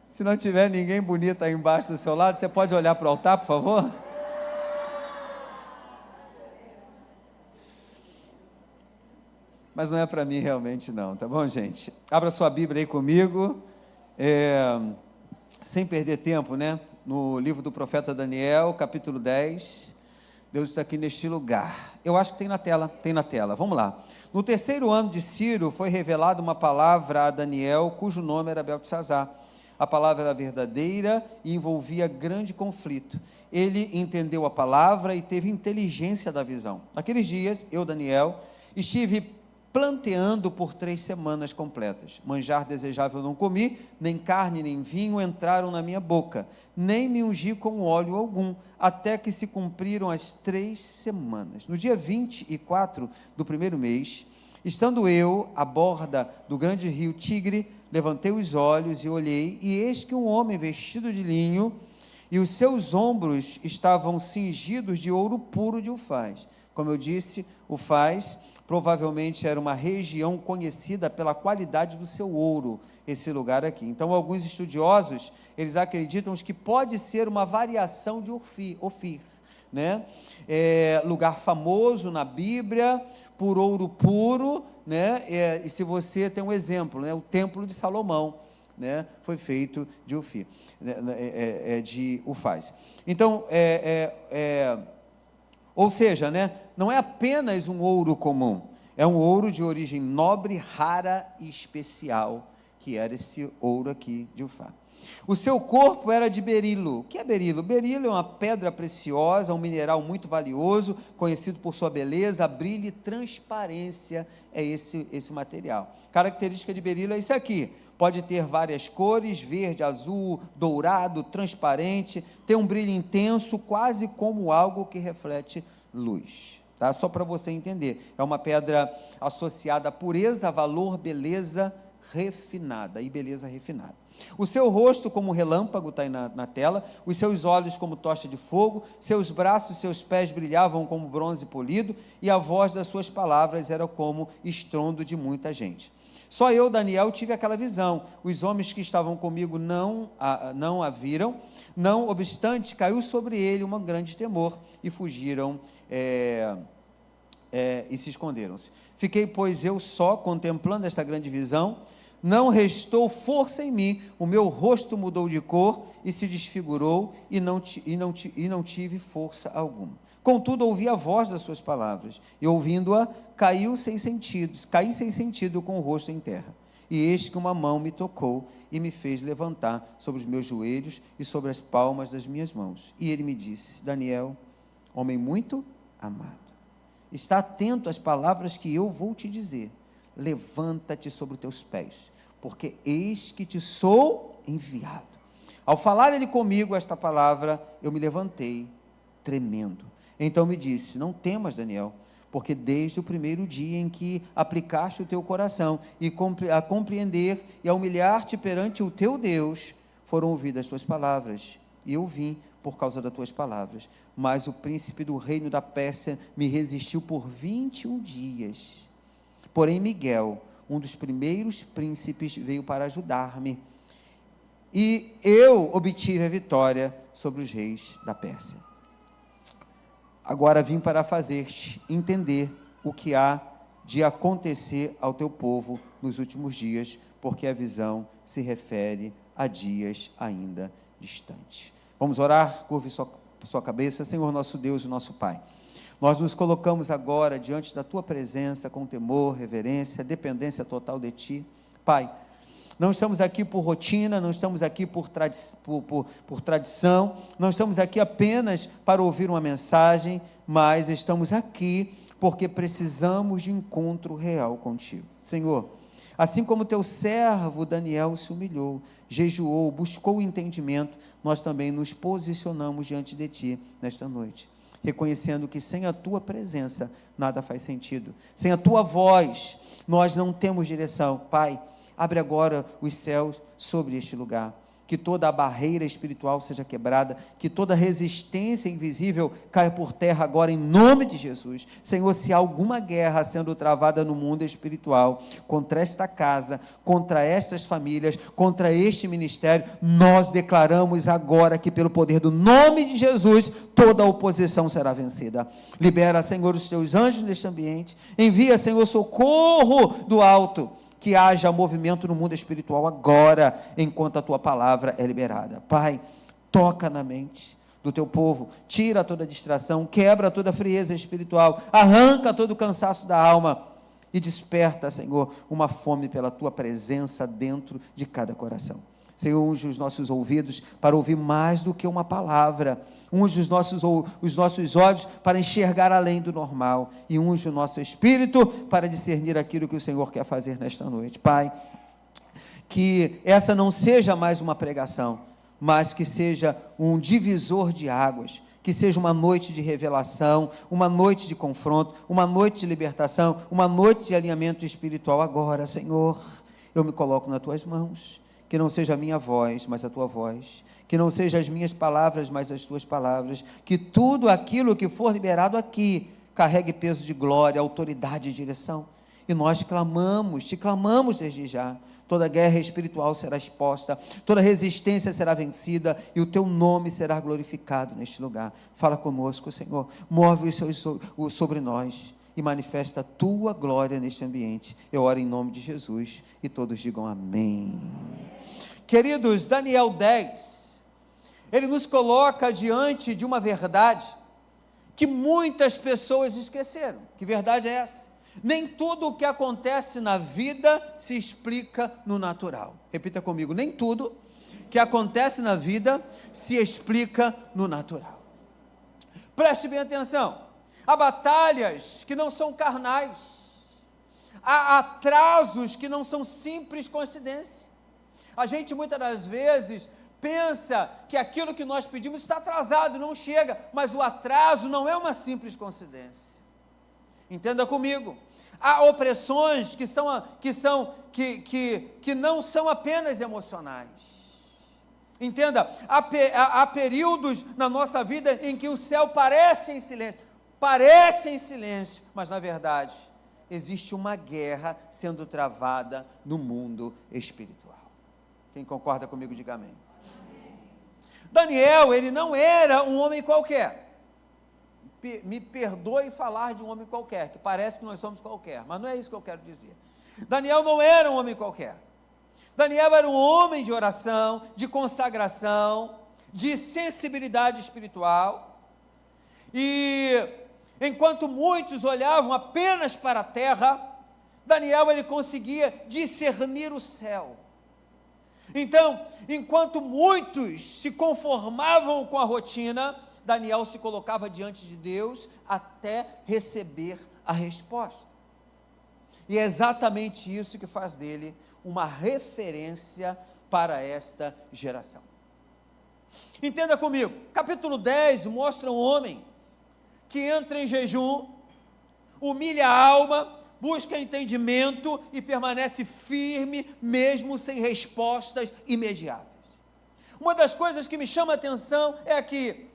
Se não tiver ninguém bonito aí embaixo do seu lado, você pode olhar para o altar, por favor? Mas não é para mim realmente não, tá bom, gente? Abra sua Bíblia aí comigo, sem perder tempo, né? No livro do profeta Daniel, capítulo 10, Deus está aqui neste lugar. Eu acho que tem na tela, vamos lá. No 3º ano de Ciro, foi revelada uma palavra a Daniel, cujo nome era Beltesazar. A palavra era verdadeira e envolvia grande conflito. Ele entendeu a palavra e teve inteligência da visão. Naqueles dias, eu, Daniel, estive planteando por 3 semanas completas. Manjar desejável não comi, nem carne nem vinho entraram na minha boca, nem me ungi com óleo algum, até que se cumpriram as 3 semanas. No dia 24 do 1º mês, estando eu à borda do grande rio Tigre, levantei os olhos e olhei, e eis que um homem vestido de linho, e os seus ombros estavam cingidos de ouro puro de Ufaz. Como eu disse, Ufaz provavelmente era uma região conhecida pela qualidade do seu ouro, esse lugar aqui. Então, alguns estudiosos, eles acreditam que pode ser uma variação de Ofir, né? Lugar famoso na Bíblia, por ouro puro, né? E se você tem um exemplo, né? O Templo de Salomão, né? Foi feito de Ofir, de Ufaz. Então, ou seja, né? Não é apenas um ouro comum, é um ouro de origem nobre, rara e especial, que era esse ouro aqui de Ufaz. O seu corpo era de berilo. O que é berilo? Berilo é uma pedra preciosa, um mineral muito valioso, conhecido por sua beleza, brilho e transparência, é esse material. Característica de berilo é isso aqui, Pode ter várias cores, verde, azul, dourado, transparente, tem um brilho intenso, quase como algo que reflete luz. Tá? Só para você entender, é uma pedra associada a pureza, valor, beleza refinada, e beleza refinada. O seu rosto como relâmpago, está aí na tela, os seus olhos como tocha de fogo, seus braços e seus pés brilhavam como bronze polido, e a voz das suas palavras era como estrondo de muita gente. Só eu, Daniel, tive aquela visão. Os homens que estavam comigo não a viram. Não obstante, caiu sobre ele um grande temor e fugiram e se esconderam-se. Fiquei, pois, eu só contemplando esta grande visão. Não restou força em mim. O meu rosto mudou de cor e se desfigurou e não tive força alguma. Contudo, ouvi a voz das suas palavras, e ouvindo-a, caí sem sentido com o rosto em terra. E eis que uma mão me tocou e me fez levantar sobre os meus joelhos e sobre as palmas das minhas mãos. E ele me disse: Daniel, homem muito amado, está atento às palavras que eu vou te dizer. Levanta-te sobre os teus pés, porque eis que te sou enviado. Ao falar ele comigo esta palavra, eu me levantei, tremendo. Então me disse: não temas, Daniel, porque desde o primeiro dia em que aplicaste o teu coração a compreender e a humilhar-te perante o teu Deus, foram ouvidas as tuas palavras, e eu vim por causa das tuas palavras. Mas o príncipe do reino da Pérsia me resistiu por 21 dias. Porém Miguel, um dos primeiros príncipes, veio para ajudar-me, e eu obtive a vitória sobre os reis da Pérsia. Agora vim para fazer-te entender o que há de acontecer ao teu povo nos últimos dias, porque a visão se refere a dias ainda distantes. Vamos orar? Curve sua cabeça. Senhor nosso Deus e nosso Pai, nós nos colocamos agora diante da Tua presença com temor, reverência, dependência total de Ti. Pai, não estamos aqui por rotina, não estamos aqui por tradição, não estamos aqui apenas para ouvir uma mensagem, mas estamos aqui porque precisamos de encontro real contigo. Senhor, assim como teu servo Daniel se humilhou, jejuou, buscou o entendimento, nós também nos posicionamos diante de Ti nesta noite, reconhecendo que sem a Tua presença nada faz sentido, sem a Tua voz nós não temos direção. Pai, abre agora os céus sobre este lugar, que toda a barreira espiritual seja quebrada, que toda resistência invisível caia por terra agora em nome de Jesus. Senhor, se há alguma guerra sendo travada no mundo espiritual, contra esta casa, contra estas famílias, contra este ministério, nós declaramos agora que pelo poder do nome de Jesus, toda a oposição será vencida. Libera, Senhor, os teus anjos neste ambiente, envia, Senhor, socorro do alto, que haja movimento no mundo espiritual agora, enquanto a Tua palavra é liberada. Pai, toca na mente do Teu povo, tira toda distração, quebra toda frieza espiritual, arranca todo o cansaço da alma e desperta, Senhor, uma fome pela Tua presença dentro de cada coração. Senhor, unge os nossos ouvidos para ouvir mais do que uma palavra, unge os nossos olhos para enxergar além do normal, e unge o nosso espírito para discernir aquilo que o Senhor quer fazer nesta noite. Pai, que essa não seja mais uma pregação, mas que seja um divisor de águas, que seja uma noite de revelação, uma noite de confronto, uma noite de libertação, uma noite de alinhamento espiritual. Agora, Senhor, eu me coloco nas Tuas mãos, que não seja a minha voz, mas a Tua voz, que não seja as minhas palavras, mas as Tuas palavras, que tudo aquilo que for liberado aqui, carregue peso de glória, autoridade e direção, e nós te clamamos desde já. Toda guerra espiritual será exposta, toda resistência será vencida, e o Teu nome será glorificado neste lugar. Fala conosco, Senhor, move os Seus sobre nós, e manifesta a Tua glória neste ambiente. Eu oro em nome de Jesus, e todos digam amém. Queridos, Daniel 10, ele nos coloca diante de uma verdade que muitas pessoas esqueceram. Que verdade é essa? Nem tudo o que acontece na vida se explica no natural. Repita comigo: nem tudo que acontece na vida se explica no natural. Preste bem atenção. Há batalhas que não são carnais, há atrasos que não são simples coincidência. A gente muitas das vezes pensa que aquilo que nós pedimos está atrasado, não chega, mas o atraso não é uma simples coincidência. Entenda comigo. Há opressões que não são apenas emocionais. Entenda, há períodos na nossa vida em que o céu parece em silêncio, mas na verdade existe uma guerra sendo travada no mundo espiritual. Quem concorda comigo, diga amém. Daniel, ele não era um homem qualquer. Me perdoe falar de um homem qualquer, que parece que nós somos qualquer, mas não é isso que eu quero dizer. Daniel não era um homem qualquer. Daniel era um homem de oração, de consagração, de sensibilidade espiritual. E enquanto muitos olhavam apenas para a terra, Daniel ele conseguia discernir o céu. Então, enquanto muitos se conformavam com a rotina, Daniel se colocava diante de Deus até receber a resposta. E é exatamente isso que faz dele uma referência para esta geração. Entenda comigo, capítulo 10 mostra um homem que entra em jejum, humilha a alma, busca entendimento e permanece firme, mesmo sem respostas imediatas. Uma das coisas que me chama a atenção é que,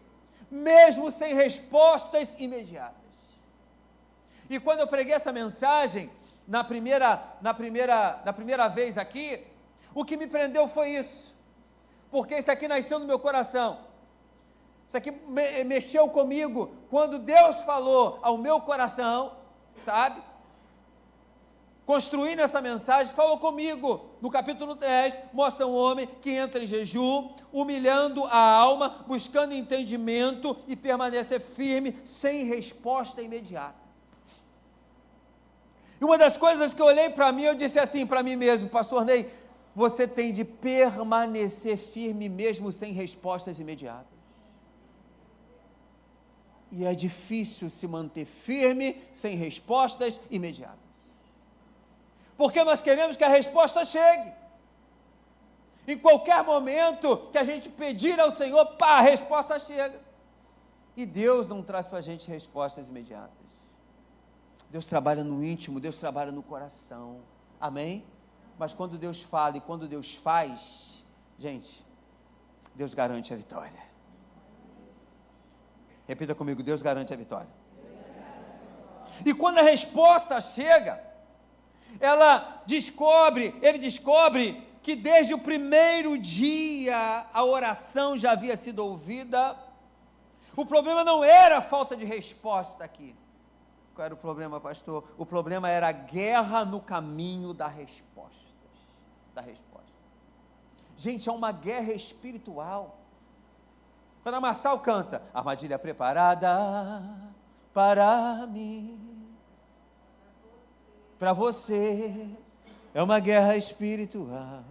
mesmo sem respostas imediatas. E quando eu preguei essa mensagem, na primeira vez aqui, o que me prendeu foi isso, porque isso aqui nasceu no meu coração, isso aqui mexeu comigo, quando Deus falou ao meu coração, sabe, construindo essa mensagem, falou comigo, no capítulo 10, mostra um homem que entra em jejum, humilhando a alma, buscando entendimento e permanecer firme, sem resposta imediata. E uma das coisas que eu olhei para mim, eu disse assim para mim mesmo, pastor Ney, você tem de permanecer firme mesmo sem respostas imediatas. E é difícil se manter firme sem respostas imediatas. Porque nós queremos que a resposta chegue. Em qualquer momento que a gente pedir ao Senhor, pá, a resposta chega. E Deus não traz para a gente respostas imediatas. Deus trabalha no íntimo, Deus trabalha no coração. Amém? Mas quando Deus fala e quando Deus faz, gente, Deus garante a vitória. Repita comigo, Deus garante a vitória. E quando a resposta chega, ele descobre que desde o primeiro dia a oração já havia sido ouvida. O problema não era a falta de resposta aqui. Qual era o problema, pastor? O problema era a guerra no caminho da resposta. Gente, é uma guerra espiritual. Quando a Marçal canta, armadilha preparada para mim, para você, é uma guerra espiritual.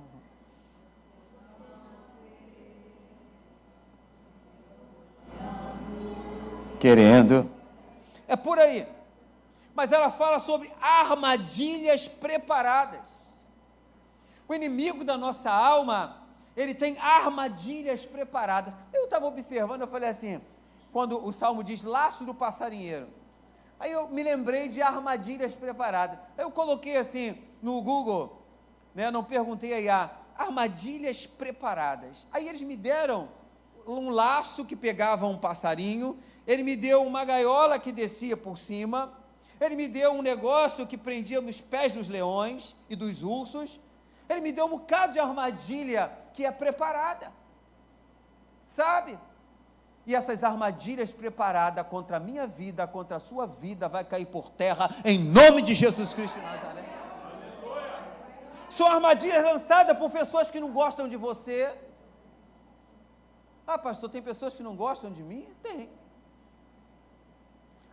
Querendo. É por aí. Mas ela fala sobre armadilhas preparadas. O inimigo da nossa alma, ele tem armadilhas preparadas. Eu estava observando, eu falei assim, quando o Salmo diz laço do passarinheiro, aí eu me lembrei de armadilhas preparadas. Aí eu coloquei assim no Google, né, não perguntei aí, armadilhas preparadas. Aí eles me deram um laço que pegava um passarinho, ele me deu uma gaiola que descia por cima, ele me deu um negócio que prendia nos pés dos leões e dos ursos, ele me deu um bocado de armadilha que é preparada, sabe? E essas armadilhas preparadas contra a minha vida, contra a sua vida, vai cair por terra, em nome de Jesus Cristo de Nazaré. São armadilhas lançadas por pessoas que não gostam de você. Pastor, tem pessoas que não gostam de mim? Tem.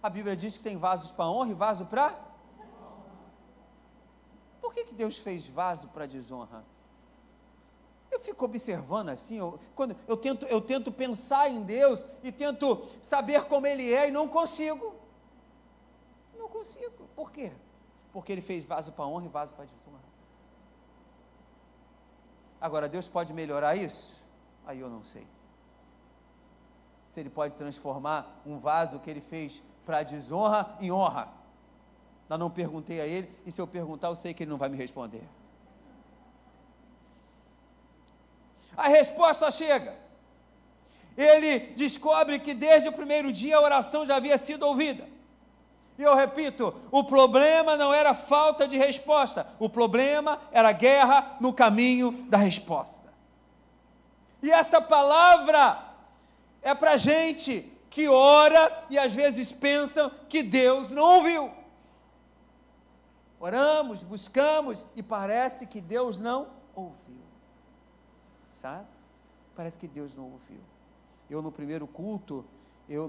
A Bíblia diz que tem vasos para honra e vaso para... Por que Deus fez vaso para desonra? Eu fico observando assim, quando eu tento pensar em Deus e tento saber como Ele é e não consigo. Não consigo. Por quê? Porque Ele fez vaso para honra e vaso para desonra. Agora, Deus pode melhorar isso? Aí eu não sei. Se Ele pode transformar um vaso que Ele fez para desonra em honra. Eu não perguntei a Ele, e se eu perguntar, eu sei que Ele não vai me responder. A resposta chega. Ele descobre que desde o primeiro dia a oração já havia sido ouvida. E eu repito, o problema não era falta de resposta, o problema era guerra no caminho da resposta. E essa palavra é para gente que ora e às vezes pensa que Deus não ouviu. Oramos, buscamos e parece que Deus não ouviu. Sabe? Parece que Deus não ouviu. Eu no primeiro culto,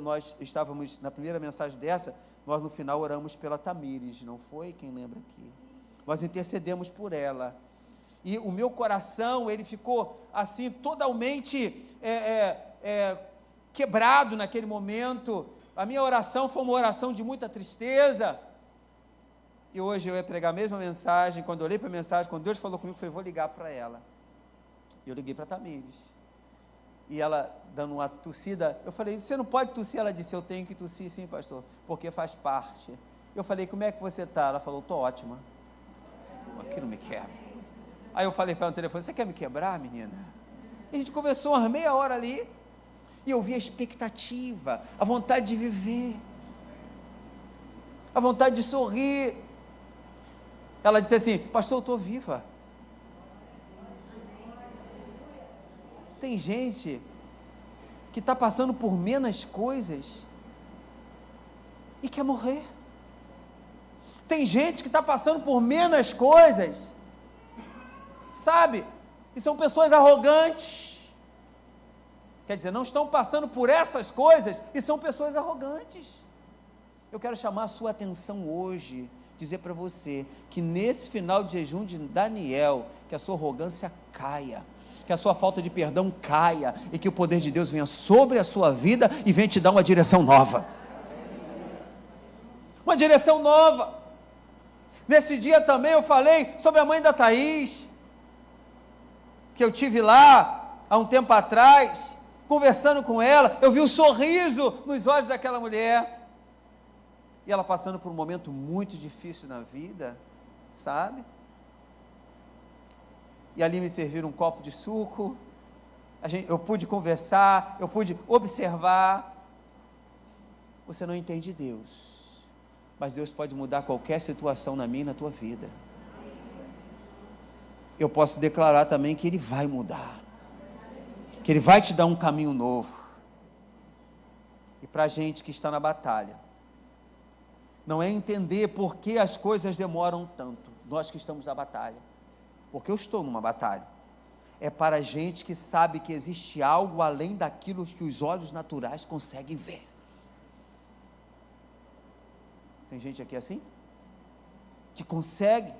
nós estávamos, na primeira mensagem dessa, nós no final oramos pela Tamires, não foi? Quem lembra aqui? Nós intercedemos por ela. E o meu coração, ele ficou assim, totalmente quebrado naquele momento. A minha oração foi uma oração de muita tristeza. E hoje eu ia pregar a mesma mensagem. Quando eu olhei para a mensagem, quando Deus falou comigo, eu falei, vou ligar para ela. E eu liguei para a Tamires. E ela, dando uma tossida, eu falei, você não pode tossir? Ela disse, eu tenho que tossir sim, pastor, porque faz parte. Eu falei, como é que você está? Ela falou, estou ótima. Aqui não me quebra. Aí eu falei para ela no telefone, você quer me quebrar, menina? E a gente conversou umas meia hora ali, e eu vi a expectativa, a vontade de viver, a vontade de sorrir. Ela disse assim, pastor, eu estou viva. Tem gente que está passando por menos coisas e quer morrer. Tem gente que está passando por menos coisas, sabe? E são pessoas arrogantes. Quer dizer, não estão passando por essas coisas e são pessoas arrogantes. Eu quero chamar a sua atenção hoje, dizer para você que nesse final de jejum de Daniel, que a sua arrogância caia, que a sua falta de perdão caia, e que o poder de Deus venha sobre a sua vida e venha te dar uma direção nova. Uma direção nova. Nesse dia também eu falei sobre a mãe da Thaís, que eu tive lá, há um tempo atrás, conversando com ela, eu vi o sorriso nos olhos daquela mulher, e ela passando por um momento muito difícil na vida, sabe? E ali me serviram um copo de suco, eu pude conversar, eu pude observar. Você não entende Deus, mas Deus pode mudar qualquer situação na minha e na tua vida. Eu posso declarar também que Ele vai mudar, que Ele vai te dar um caminho novo. E para a gente que está na batalha, não é entender por que as coisas demoram tanto, nós que estamos na batalha, porque eu estou numa batalha, é para gente que sabe que existe algo além daquilo que os olhos naturais conseguem ver. Tem gente aqui assim? Que consegue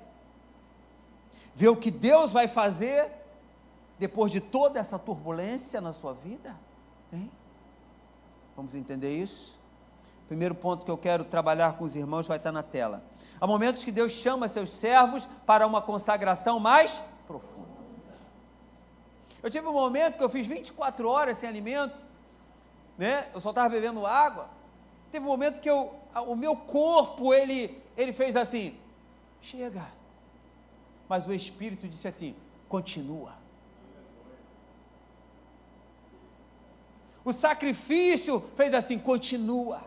ver o que Deus vai fazer depois de toda essa turbulência na sua vida? Hein? Vamos entender isso? Primeiro ponto que eu quero trabalhar com os irmãos vai estar na tela. Há momentos que Deus chama seus servos para uma consagração mais profunda. Eu tive um momento que eu fiz 24 horas sem alimento, né? Eu só estava bebendo água. Teve um momento que o meu corpo, ele fez assim, chega. Mas o Espírito disse assim, continua. O sacrifício fez assim, continua.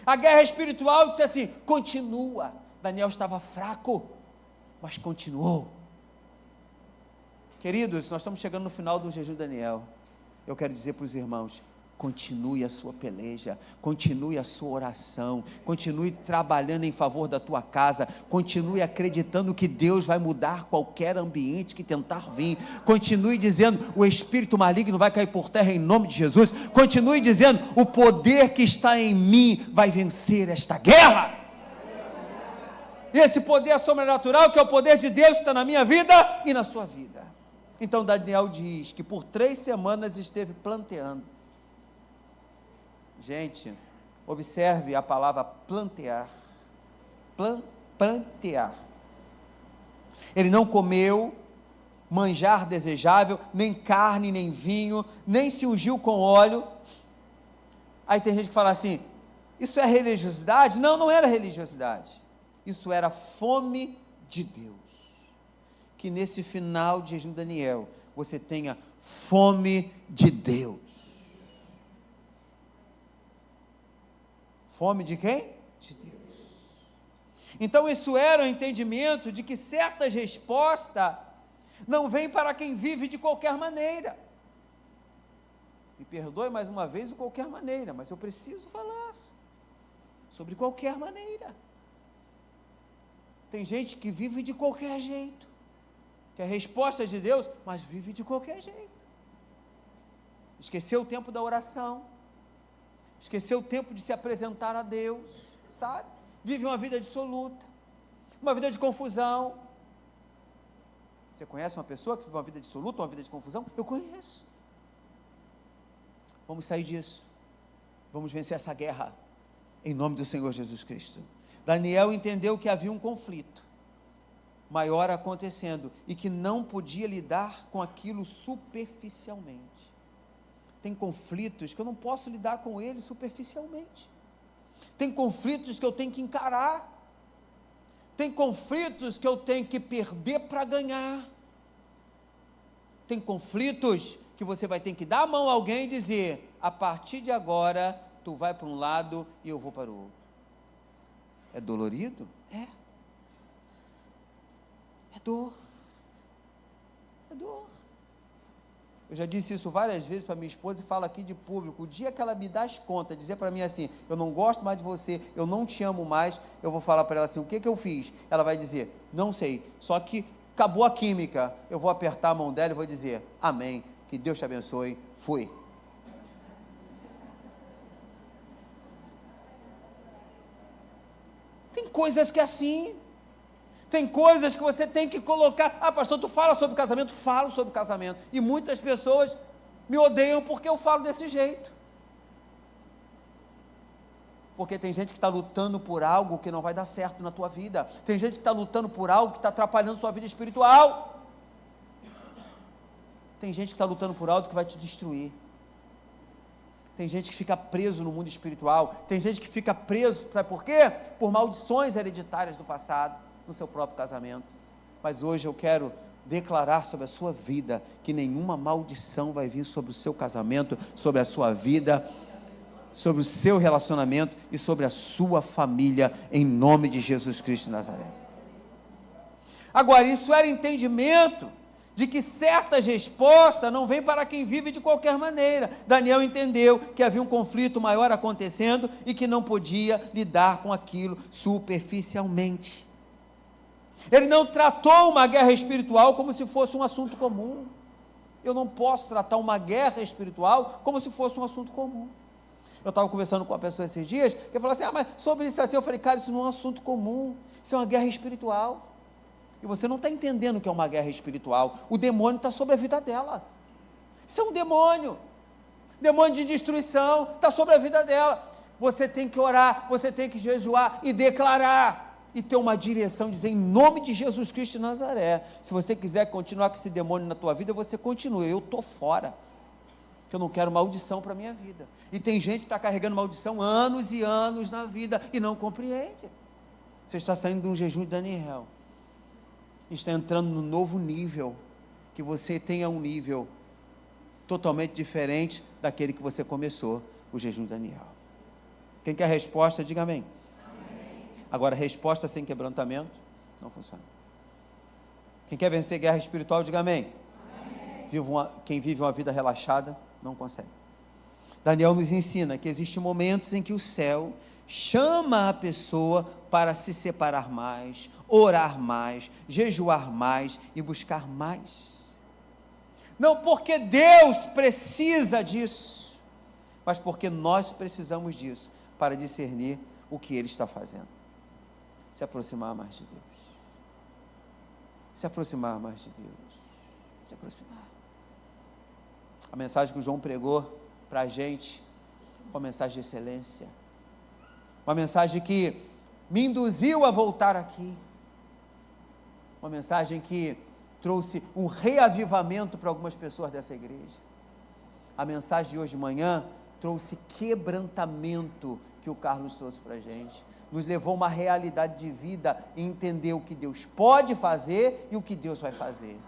A guerra espiritual disse assim, continua. Daniel estava fraco, mas continuou. Queridos, nós estamos chegando no final do jejum de Daniel. Eu quero dizer para os irmãos, continue a sua peleja, continue a sua oração, continue trabalhando em favor da tua casa, continue acreditando que Deus vai mudar qualquer ambiente que tentar vir, continue dizendo, o espírito maligno vai cair por terra em nome de Jesus, continue dizendo, o poder que está em mim vai vencer esta guerra. E esse poder sobrenatural, que é o poder de Deus que está na minha vida e na sua vida. Então Daniel diz que por 3 semanas esteve planteando. Gente, observe a palavra plantear. Plantear. Ele não comeu, manjar desejável, nem carne, nem vinho, nem se ungiu com óleo. Aí tem gente que fala assim, isso é religiosidade? Não, não era religiosidade. Isso era fome de Deus. Que nesse final de jejum de Daniel, você tenha fome de Deus. Fome de quem? De Deus. Então isso era o entendimento de que certas respostas não vêm para quem vive de qualquer maneira. Me perdoe mais uma vez de qualquer maneira, mas eu preciso falar sobre qualquer maneira. Tem gente que vive de qualquer jeito, quer resposta de Deus, mas vive de qualquer jeito. Esqueceu o tempo da oração, esqueceu o tempo de se apresentar a Deus, sabe? Vive uma vida dissoluta, uma vida de confusão. Você conhece uma pessoa que vive uma vida dissoluta, uma vida de confusão? Eu conheço. Vamos sair disso. Vamos vencer essa guerra, em nome do Senhor Jesus Cristo. Daniel entendeu que havia um conflito maior acontecendo e que não podia lidar com aquilo superficialmente. Tem conflitos que eu não posso lidar com eles superficialmente. Tem conflitos que eu tenho que encarar. Tem conflitos que eu tenho que perder para ganhar. Tem conflitos que você vai ter que dar a mão a alguém e dizer, a partir de agora, tu vai para um lado e eu vou para o outro. É dolorido? É. É dor. É dor. Eu já disse isso várias vezes para minha esposa e falo aqui de público. O dia que ela me dá as contas, dizer para mim assim, eu não gosto mais de você, eu não te amo mais, eu vou falar para ela assim, o que eu fiz? Ela vai dizer, não sei, só que acabou a química. Eu vou apertar a mão dela e vou dizer, amém, que Deus te abençoe, fui. Tem coisas que é assim, tem coisas que você tem que colocar, pastor, tu fala sobre casamento? Falo sobre casamento, e muitas pessoas me odeiam porque eu falo desse jeito, porque tem gente que está lutando por algo que não vai dar certo na tua vida, tem gente que está lutando por algo que está atrapalhando sua vida espiritual, tem gente que está lutando por algo que vai te destruir, tem gente que fica preso no mundo espiritual, tem gente que fica preso, sabe por quê? Por maldições hereditárias do passado, no seu próprio casamento. Mas hoje eu quero declarar sobre a sua vida, que nenhuma maldição vai vir sobre o seu casamento, sobre a sua vida, sobre o seu relacionamento e sobre a sua família, em nome de Jesus Cristo de Nazaré. Agora, isso era entendimento de que certas respostas não vêm para quem vive de qualquer maneira. Daniel entendeu que havia um conflito maior acontecendo e que não podia lidar com aquilo superficialmente. Ele não tratou uma guerra espiritual como se fosse um assunto comum. Eu não posso tratar uma guerra espiritual como se fosse um assunto comum. Eu estava conversando com uma pessoa esses dias, que falou assim, mas sobre isso assim, eu falei, cara, isso não é um assunto comum, isso é uma guerra espiritual. E você não está entendendo o que é uma guerra espiritual. O demônio está sobre a vida dela. Isso é um demônio de destruição, está sobre a vida dela. Você tem que orar, você tem que jejuar e declarar, e ter uma direção, dizer em nome de Jesus Cristo de Nazaré, se você quiser continuar com esse demônio na tua vida, você continua, eu estou fora, porque eu não quero maldição para a minha vida. E tem gente que está carregando maldição anos e anos na vida, e não compreende. Você está saindo de um jejum de Daniel, está entrando no novo nível, que você tenha um nível totalmente diferente daquele que você começou, o jejum de Daniel. Quem quer a resposta, diga amém. Amém. Agora, resposta sem quebrantamento não funciona. Quem quer vencer guerra espiritual, diga amém. Amém. Quem vive uma vida relaxada, não consegue. Daniel nos ensina que existem momentos em que o céu chama a pessoa para se separar mais, orar mais, jejuar mais e buscar mais. Não porque Deus precisa disso, mas porque nós precisamos disso para discernir o que Ele está fazendo. Se aproximar mais de Deus. Se aproximar mais de Deus. Se aproximar. A mensagem que o João pregou para a gente, uma mensagem de excelência. Uma mensagem que me induziu a voltar aqui. Uma mensagem que trouxe um reavivamento para algumas pessoas dessa igreja. A mensagem de hoje de manhã trouxe quebrantamento que o Carlos trouxe para a gente. Nos levou a uma realidade de vida e entender o que Deus pode fazer e o que Deus vai fazer.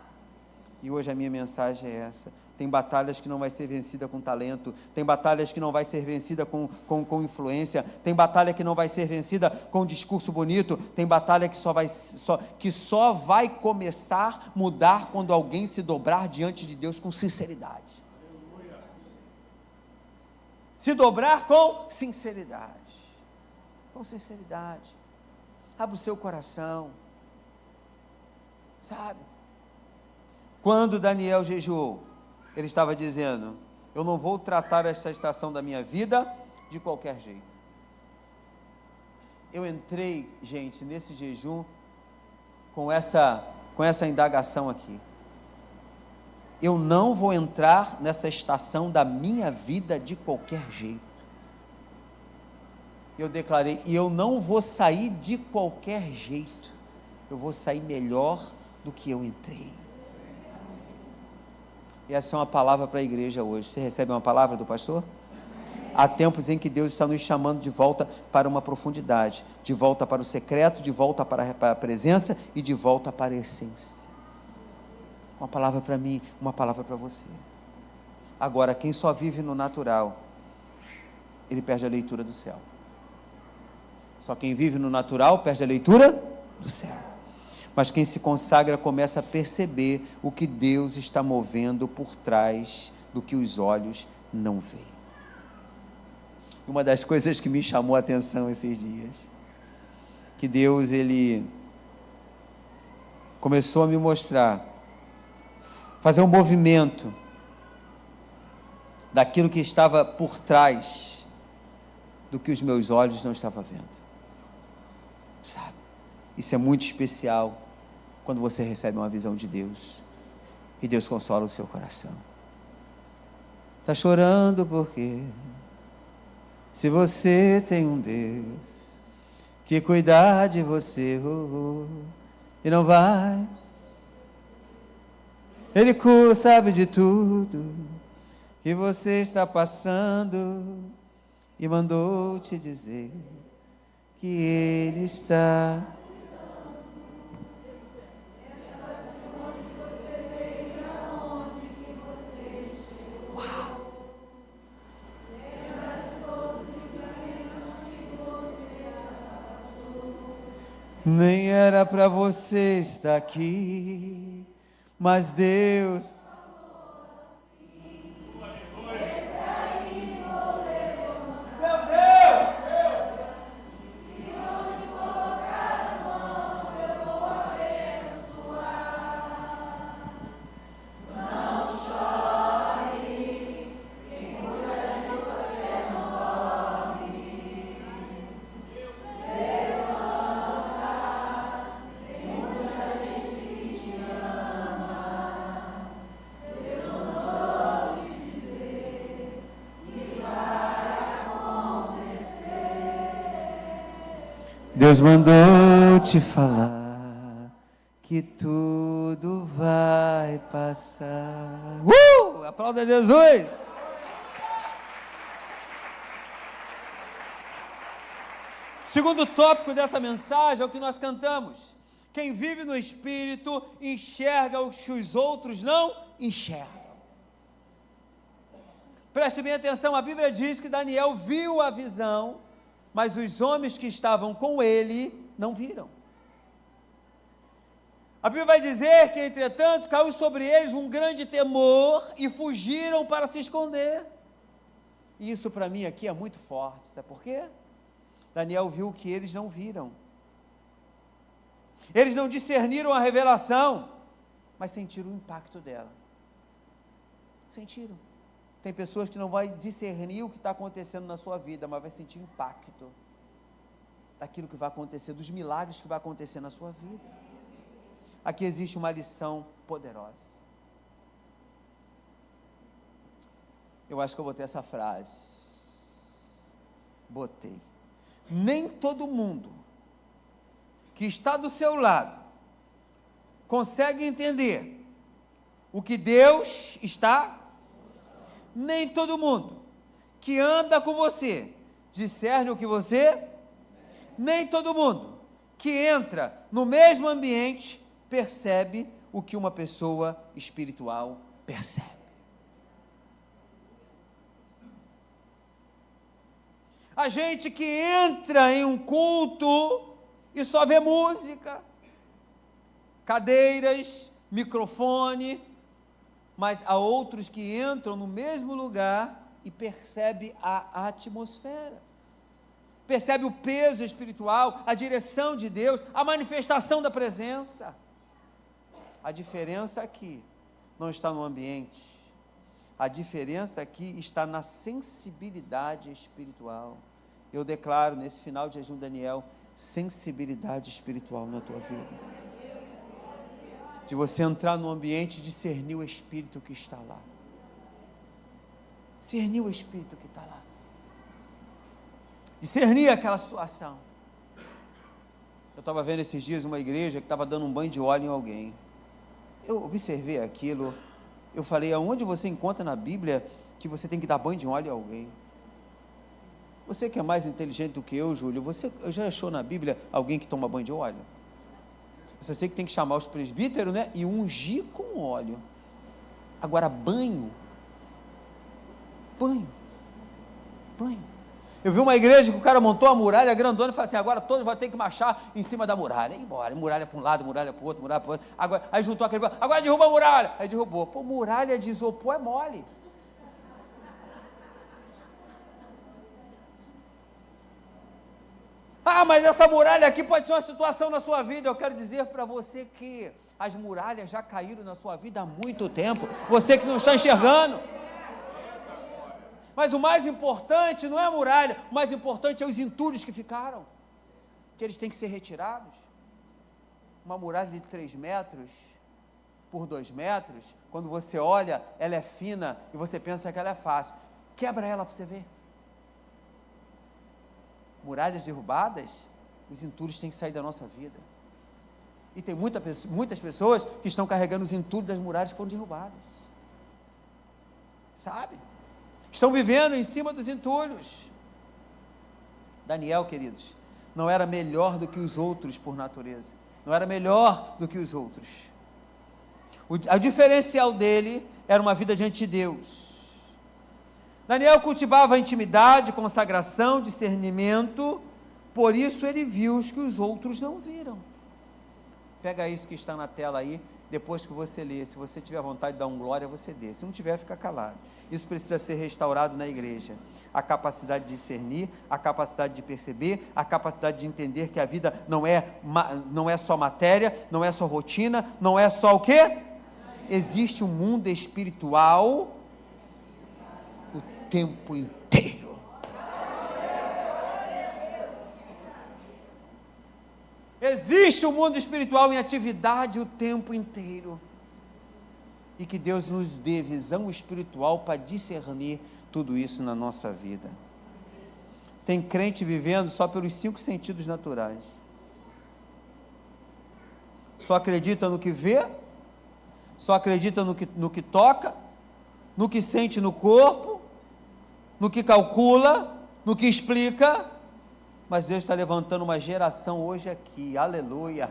E hoje a minha mensagem é essa. Tem batalhas que não vai ser vencida com talento, tem batalhas que não vai ser vencida com influência, tem batalha que não vai ser vencida com discurso bonito, tem batalha que só vai começar a mudar quando alguém se dobrar diante de Deus com sinceridade. Se dobrar com sinceridade. Com sinceridade. Abra o seu coração. Sabe? Quando Daniel jejuou, ele estava dizendo: eu não vou tratar esta estação da minha vida de qualquer jeito. Eu entrei, gente, nesse jejum com essa indagação aqui. Eu não vou entrar nessa estação da minha vida de qualquer jeito. Eu declarei, e eu não vou sair de qualquer jeito. Eu vou sair melhor do que eu entrei. E essa é uma palavra para a igreja hoje. Você recebe uma palavra do pastor? Há tempos em que Deus está nos chamando de volta para uma profundidade, de volta para o secreto, de volta para a presença e de volta para a essência. Uma palavra para mim, uma palavra para você. Agora, quem só vive no natural, ele perde a leitura do céu. Só quem vive no natural perde a leitura do céu. Mas quem se consagra começa a perceber o que Deus está movendo por trás do que os olhos não veem. Uma das coisas que me chamou a atenção esses dias, que Deus, ele começou a me mostrar, fazer um movimento daquilo que estava por trás do que os meus olhos não estavam vendo. Sabe? Isso é muito especial quando você recebe uma visão de Deus e Deus consola o seu coração. Está chorando porque se você tem um Deus que cuidar de você, e não vai, Ele sabe de tudo que você está passando e mandou te dizer que Ele está. Nem era para você estar aqui, mas Deus. Meu Deus! Deus mandou te falar que tudo vai passar. Aplauda Jesus! Segundo tópico dessa mensagem é o que nós cantamos. Quem vive no Espírito enxerga o que os outros não enxergam. Preste bem atenção, a Bíblia diz que Daniel viu a visão, mas os homens que estavam com ele não viram. A Bíblia vai dizer que, entretanto, caiu sobre eles um grande temor e fugiram para se esconder. E isso para mim aqui é muito forte, sabe por quê? Daniel viu o que eles não viram. Eles não discerniram a revelação, mas sentiram o impacto dela. Sentiram. Tem pessoas que não vão discernir o que está acontecendo na sua vida, mas vai sentir o impacto daquilo que vai acontecer, dos milagres que vai acontecer na sua vida. Aqui existe uma lição poderosa. Eu acho que eu botei essa frase. Botei. Nem todo mundo que está do seu lado consegue entender o que Deus está. Nem todo mundo que anda com você discerne o que você. Nem todo mundo que entra no mesmo ambiente percebe o que uma pessoa espiritual percebe. A gente que entra em um culto e só vê música, cadeiras, microfone, mas há outros que entram no mesmo lugar e percebe a atmosfera, percebe o peso espiritual, a direção de Deus, a manifestação da presença. A diferença aqui não está no ambiente, a diferença aqui está na sensibilidade espiritual. Eu declaro nesse final de jejum, Daniel, sensibilidade espiritual na tua vida. De você entrar no ambiente e discernir o Espírito que está lá. Discernir o Espírito que está lá. Discernir aquela situação. Eu estava vendo esses dias uma igreja que estava dando um banho de óleo em alguém. Eu observei aquilo. Eu falei, aonde você encontra na Bíblia que você tem que dar banho de óleo a alguém? Você que é mais inteligente do que eu, Júlio, você já achou na Bíblia alguém que toma banho de óleo? Você sei que tem que chamar os presbíteros, né? E ungir com óleo. Agora, banho. Eu vi uma igreja que o cara montou a muralha grandona e falou assim, agora todos vão ter que marchar em cima da muralha. E embora, muralha para um lado, muralha para o outro, muralha para o outro. Agora, aí juntou aquele, agora derruba a muralha. Aí derrubou. Pô, muralha de isopor é mole. Ah, mas essa muralha aqui pode ser uma situação na sua vida. Eu quero dizer para você que as muralhas já caíram na sua vida há muito tempo. Você que não está enxergando. Mas o mais importante não é a muralha, o mais importante é os entulhos que ficaram, que eles têm que ser retirados. Uma muralha de 3 metros por 2 metros, quando você olha, ela é fina e você pensa que ela é fácil. Quebra ela para você ver. Muralhas derrubadas, os entulhos têm que sair da nossa vida. E tem muitas pessoas que estão carregando os entulhos das muralhas que foram derrubadas. Sabe? Estão vivendo em cima dos entulhos. Daniel, queridos, não era melhor do que os outros por natureza. Não era melhor do que os outros. O diferencial dele era uma vida diante de Deus. Daniel cultivava a intimidade, consagração, discernimento, por isso ele viu os que os outros não viram. Pega isso que está na tela aí, depois que você lê. Se você tiver vontade de dar um glória, você dê. Se não tiver, fica calado. Isso precisa ser restaurado na igreja. A capacidade de discernir, a capacidade de perceber, a capacidade de entender que a vida não é só matéria, não é só rotina, não é só o quê? Existe um mundo espiritual o tempo inteiro. Existe um mundo espiritual em atividade o tempo inteiro. E que Deus nos dê visão espiritual para discernir tudo isso na nossa vida. Tem crente vivendo só pelos 5 sentidos naturais. Só acredita no que vê, só acredita no que toca, no que sente no corpo, no que calcula, no que explica. Mas Deus está levantando uma geração hoje aqui, aleluia.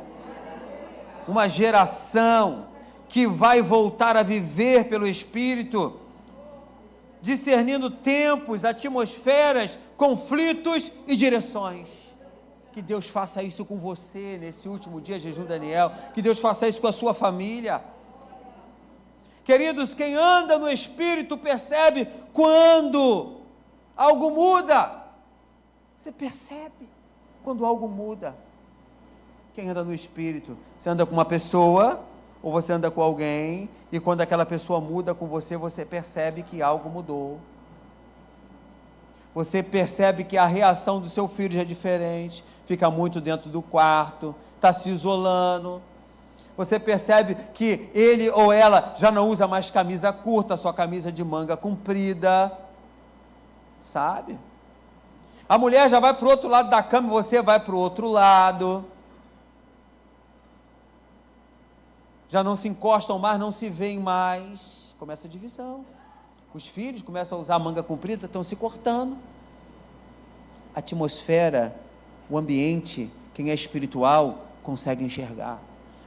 Uma geração que vai voltar a viver pelo Espírito, discernindo tempos, atmosferas, conflitos e direções. Que Deus faça isso com você nesse último dia de jejum, Daniel. Que Deus faça isso com a sua família. Queridos, quem anda no Espírito percebe quando algo muda. Você percebe quando algo muda. Quem anda no Espírito, você anda com uma pessoa ou você anda com alguém, e quando aquela pessoa muda com você, você percebe que algo mudou. Você percebe que a reação do seu filho já é diferente, fica muito dentro do quarto, está se isolando. Você percebe que ele ou ela já não usa mais camisa curta, só camisa de manga comprida. Sabe? A mulher já vai para o outro lado da cama, você vai para o outro lado. já não se encostam mais, não se veem mais. Começa a divisão. Os filhos começam a usar manga comprida, estão se cortando. A atmosfera, o ambiente, quem é espiritual, consegue enxergar,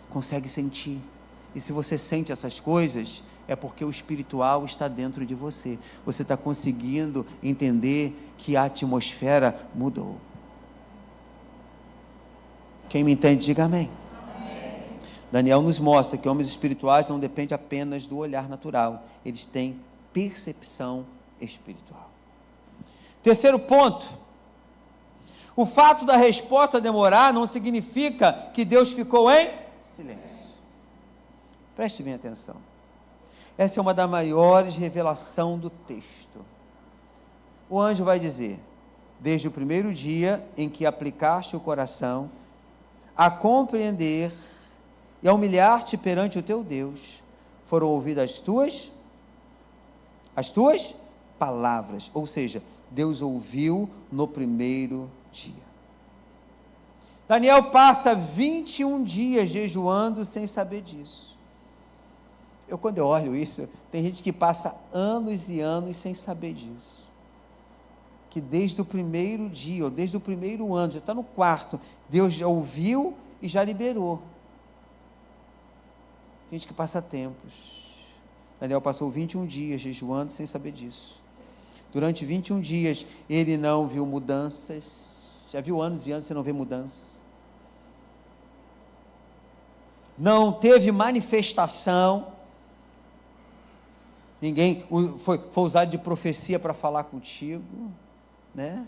consegue sentir. E se você sente essas coisas, é porque o espiritual está dentro de você. Você está conseguindo entender que a atmosfera mudou. Quem me entende, diga amém. Daniel nos mostra que homens espirituais não dependem apenas do olhar natural, eles têm percepção espiritual. Terceiro ponto, o fato da resposta demorar não significa que Deus ficou em silêncio. Preste bem atenção. Essa é uma das maiores revelações do texto. O anjo vai dizer: desde o primeiro dia em que aplicaste o coração a compreender e a humilhar-te perante o teu Deus, foram ouvidas as tuas palavras. Ou seja, Deus ouviu no primeiro dia. Daniel passa 21 dias jejuando sem saber disso. Quando eu olho isso, tem gente que passa anos e anos sem saber disso. Que desde o primeiro dia, ou desde o primeiro ano, já está no quarto, Deus já ouviu e já liberou. Tem gente que passa tempos. Daniel passou 21 dias jejuando sem saber disso. Durante 21 dias, ele não viu mudanças. Já viu anos e anos você não vê mudança? Não teve manifestação. Ninguém foi usado de profecia para falar contigo, né?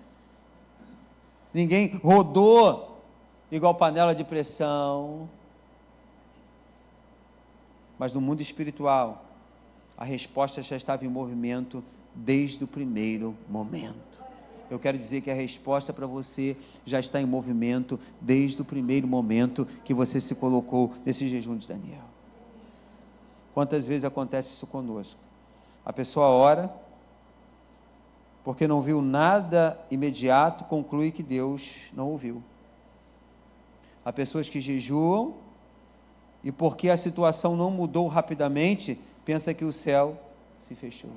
Ninguém rodou igual panela de pressão. Mas no mundo espiritual, a resposta já estava em movimento desde o primeiro momento. Eu quero dizer que a resposta para você já está em movimento desde o primeiro momento que você se colocou nesse jejum de Daniel. Quantas vezes acontece isso conosco? A pessoa ora, porque não viu nada imediato, conclui que Deus não ouviu. Há pessoas que jejuam, e porque a situação não mudou rapidamente, pensa que o céu se fechou.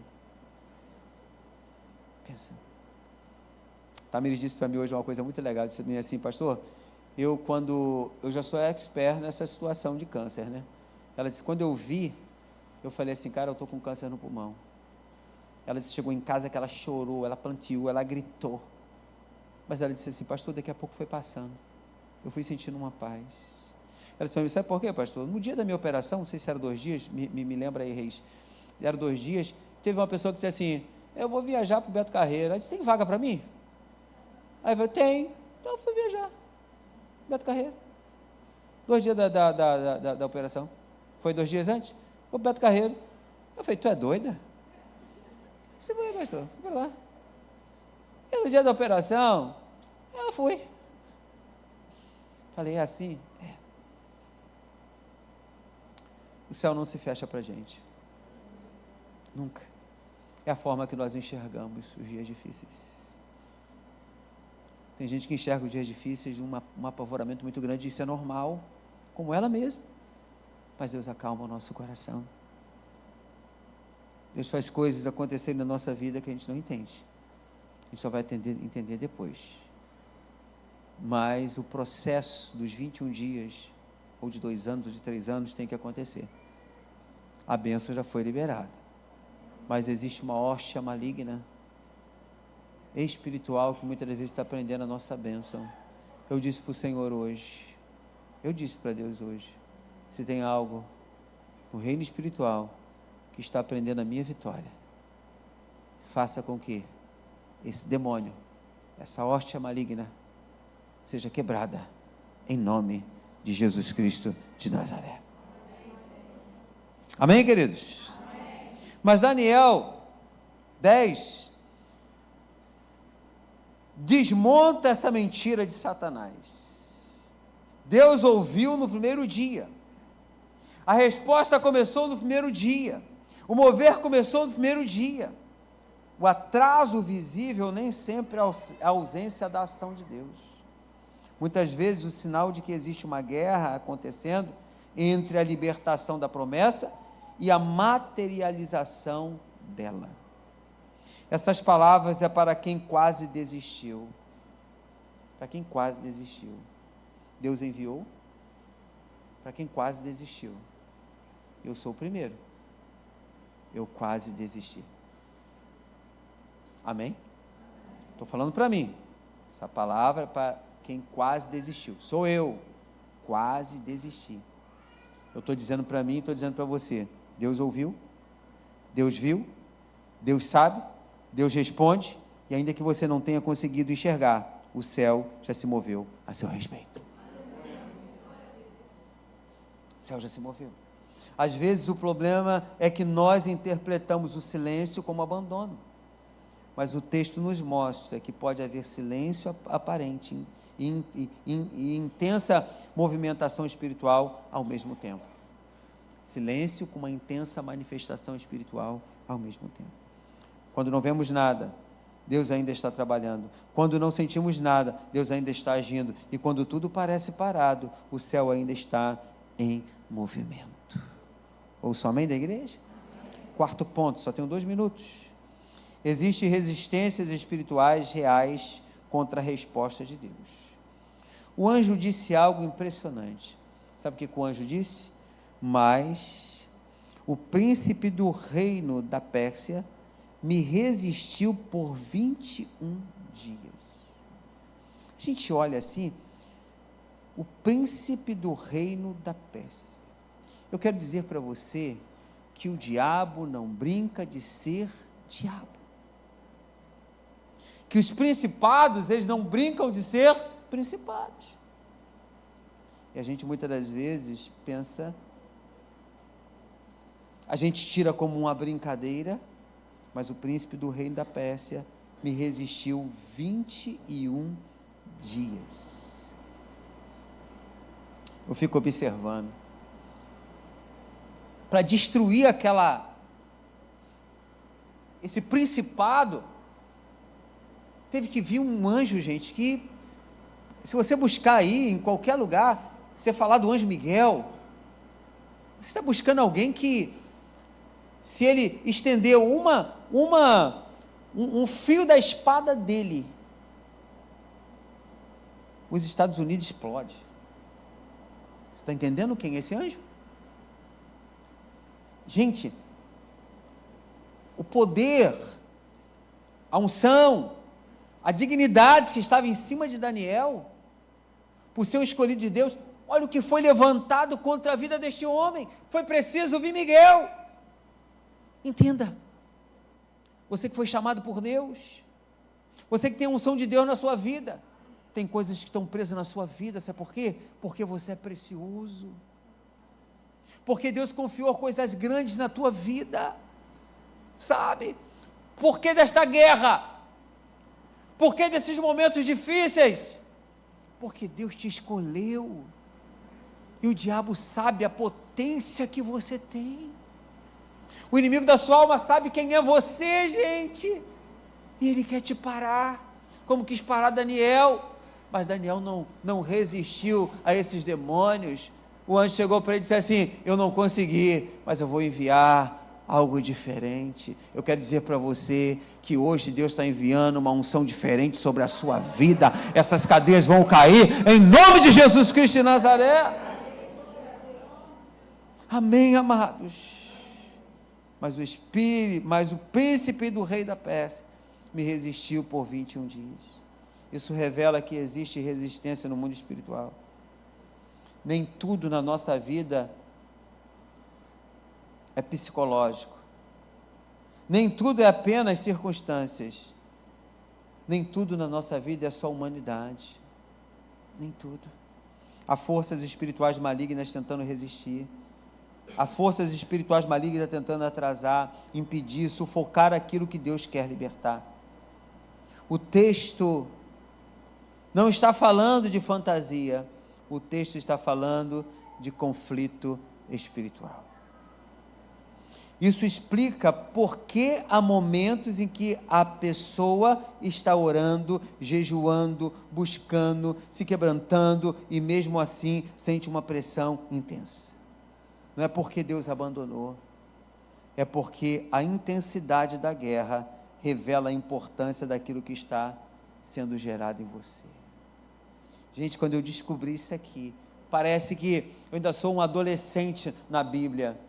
Pensa. Tamires disse para mim hoje uma coisa muito legal, disse assim: pastor, eu já sou expert nessa situação de câncer, né? Ela disse: quando eu vi, eu falei assim, cara, eu estou com câncer no pulmão. Ela disse, chegou em casa que ela chorou, ela planteou, ela gritou. Mas ela disse assim, pastor, daqui a pouco foi passando. Eu fui sentindo uma paz. Ela disse para mim, sabe por quê, pastor? No dia da minha operação, não sei se era 2 dias, me lembra aí, Reis, era 2 dias, teve uma pessoa que disse assim, eu vou viajar para o Beto Carreiro. Ela disse, tem vaga para mim? Aí eu falei, tem. Então eu fui viajar. Beto Carreiro. 2 dias da operação. Foi 2 dias antes? Vou para Beto Carreiro. Eu falei, tu é doida? Você vai, pastor? Fui para lá. E no dia da operação, eu fui. Falei, é assim? É. O céu não se fecha para a gente. Nunca. É a forma que nós enxergamos os dias difíceis. Tem gente que enxerga os dias difíceis de um apavoramento muito grande, isso é normal, como ela mesma. Mas Deus acalma o nosso coração. Deus faz coisas acontecerem na nossa vida que a gente não entende. A gente só vai entender depois. Mas o processo dos 21 dias, ou de 2 anos, ou de 3 anos, tem que acontecer. A bênção já foi liberada. Mas existe uma hóstia maligna, espiritual, que muitas vezes está prendendo a nossa bênção. Eu disse para o Senhor hoje, eu disse para Deus hoje, se tem algo no reino espiritual que está prendendo a minha vitória, faça com que esse demônio, essa hóstia maligna, seja quebrada, em nome de Jesus Cristo de Nazaré. Amém, queridos? Amém. Mas Daniel 10 desmonta essa mentira de Satanás. Deus ouviu no primeiro dia. A resposta começou no primeiro dia. O mover começou no primeiro dia. O atraso visível nem sempre é a ausência da ação de Deus. Muitas vezes o sinal de que existe uma guerra acontecendo entre a libertação da promessa e a materialização dela. Essas palavras é para quem quase desistiu. Para quem quase desistiu. Deus enviou para quem quase desistiu. Eu sou o primeiro. Eu quase desisti. Amém? Estou falando para mim. Essa palavra é para quem quase desistiu. Sou eu. Quase desisti. Eu estou dizendo para mim, estou dizendo para você. Deus ouviu, Deus viu, Deus sabe, Deus responde, e ainda que você não tenha conseguido enxergar, o céu já se moveu a seu respeito. O céu já se moveu. Às vezes o problema é que nós interpretamos o silêncio como abandono, mas o texto nos mostra que pode haver silêncio aparente e intensa movimentação espiritual ao mesmo tempo. Silêncio com uma intensa manifestação espiritual ao mesmo tempo. Quando não vemos nada, Deus ainda está trabalhando. Quando não sentimos nada, Deus ainda está agindo. E quando tudo parece parado, o céu ainda está em movimento. Ouço amém da igreja? Quarto ponto, só tenho 2 minutos. Existem resistências espirituais reais contra a resposta de Deus. O anjo disse algo impressionante. Sabe o que o anjo disse? Mas o príncipe do reino da Pérsia me resistiu por 21 dias. A gente olha assim, o príncipe do reino da Pérsia. Eu quero dizer para você que o diabo não brinca de ser diabo. Que os principados, eles não brincam de ser principados. E a gente muitas das vezes pensa, a gente tira como uma brincadeira, mas o príncipe do reino da Pérsia me resistiu 21 dias. Eu fico observando. Para destruir esse principado, teve que vir um anjo, gente, que se você buscar aí, em qualquer lugar, você falar do anjo Miguel, você está buscando alguém que, se ele estender um fio da espada dele, os Estados Unidos explodem. Você está entendendo quem é esse anjo? Gente, o poder, a unção, a dignidade que estava em cima de Daniel, por ser um escolhido de Deus, olha o que foi levantado contra a vida deste homem. Foi preciso vir Miguel. Entenda, você que foi chamado por Deus, você que tem a unção de Deus na sua vida, tem coisas que estão presas na sua vida, sabe por quê? Porque você é precioso, porque Deus confiou coisas grandes na tua vida, sabe? Por que desta guerra? Por que desses momentos difíceis? Porque Deus te escolheu, e o diabo sabe a potência que você tem. O inimigo da sua alma sabe quem é você, gente, e ele quer te parar, como quis parar Daniel, mas Daniel não resistiu a esses demônios. O anjo chegou para ele e disse assim: eu não consegui, mas eu vou enviar algo diferente. Eu quero dizer para você que hoje Deus está enviando uma unção diferente sobre a sua vida. Essas cadeias vão cair em nome de Jesus Cristo de Nazaré. Amém, amados. Mas o príncipe do rei da Pérsia me resistiu por 21 dias. Isso revela que existe resistência no mundo espiritual. Nem tudo na nossa vida é psicológico. Nem tudo é apenas circunstâncias. Nem tudo na nossa vida é só humanidade. Nem tudo. Há forças espirituais malignas tentando resistir. Há forças espirituais malignas tentando atrasar, impedir, sufocar aquilo que Deus quer libertar. O texto não está falando de fantasia, o texto está falando de conflito espiritual. Isso explica por que há momentos em que a pessoa está orando, jejuando, buscando, se quebrantando e mesmo assim sente uma pressão intensa. não é porque Deus abandonou, é porque a intensidade da guerra revela a importância daquilo que está sendo gerado em você. Gente, quando eu descobri isso aqui, parece que eu ainda sou um adolescente na Bíblia,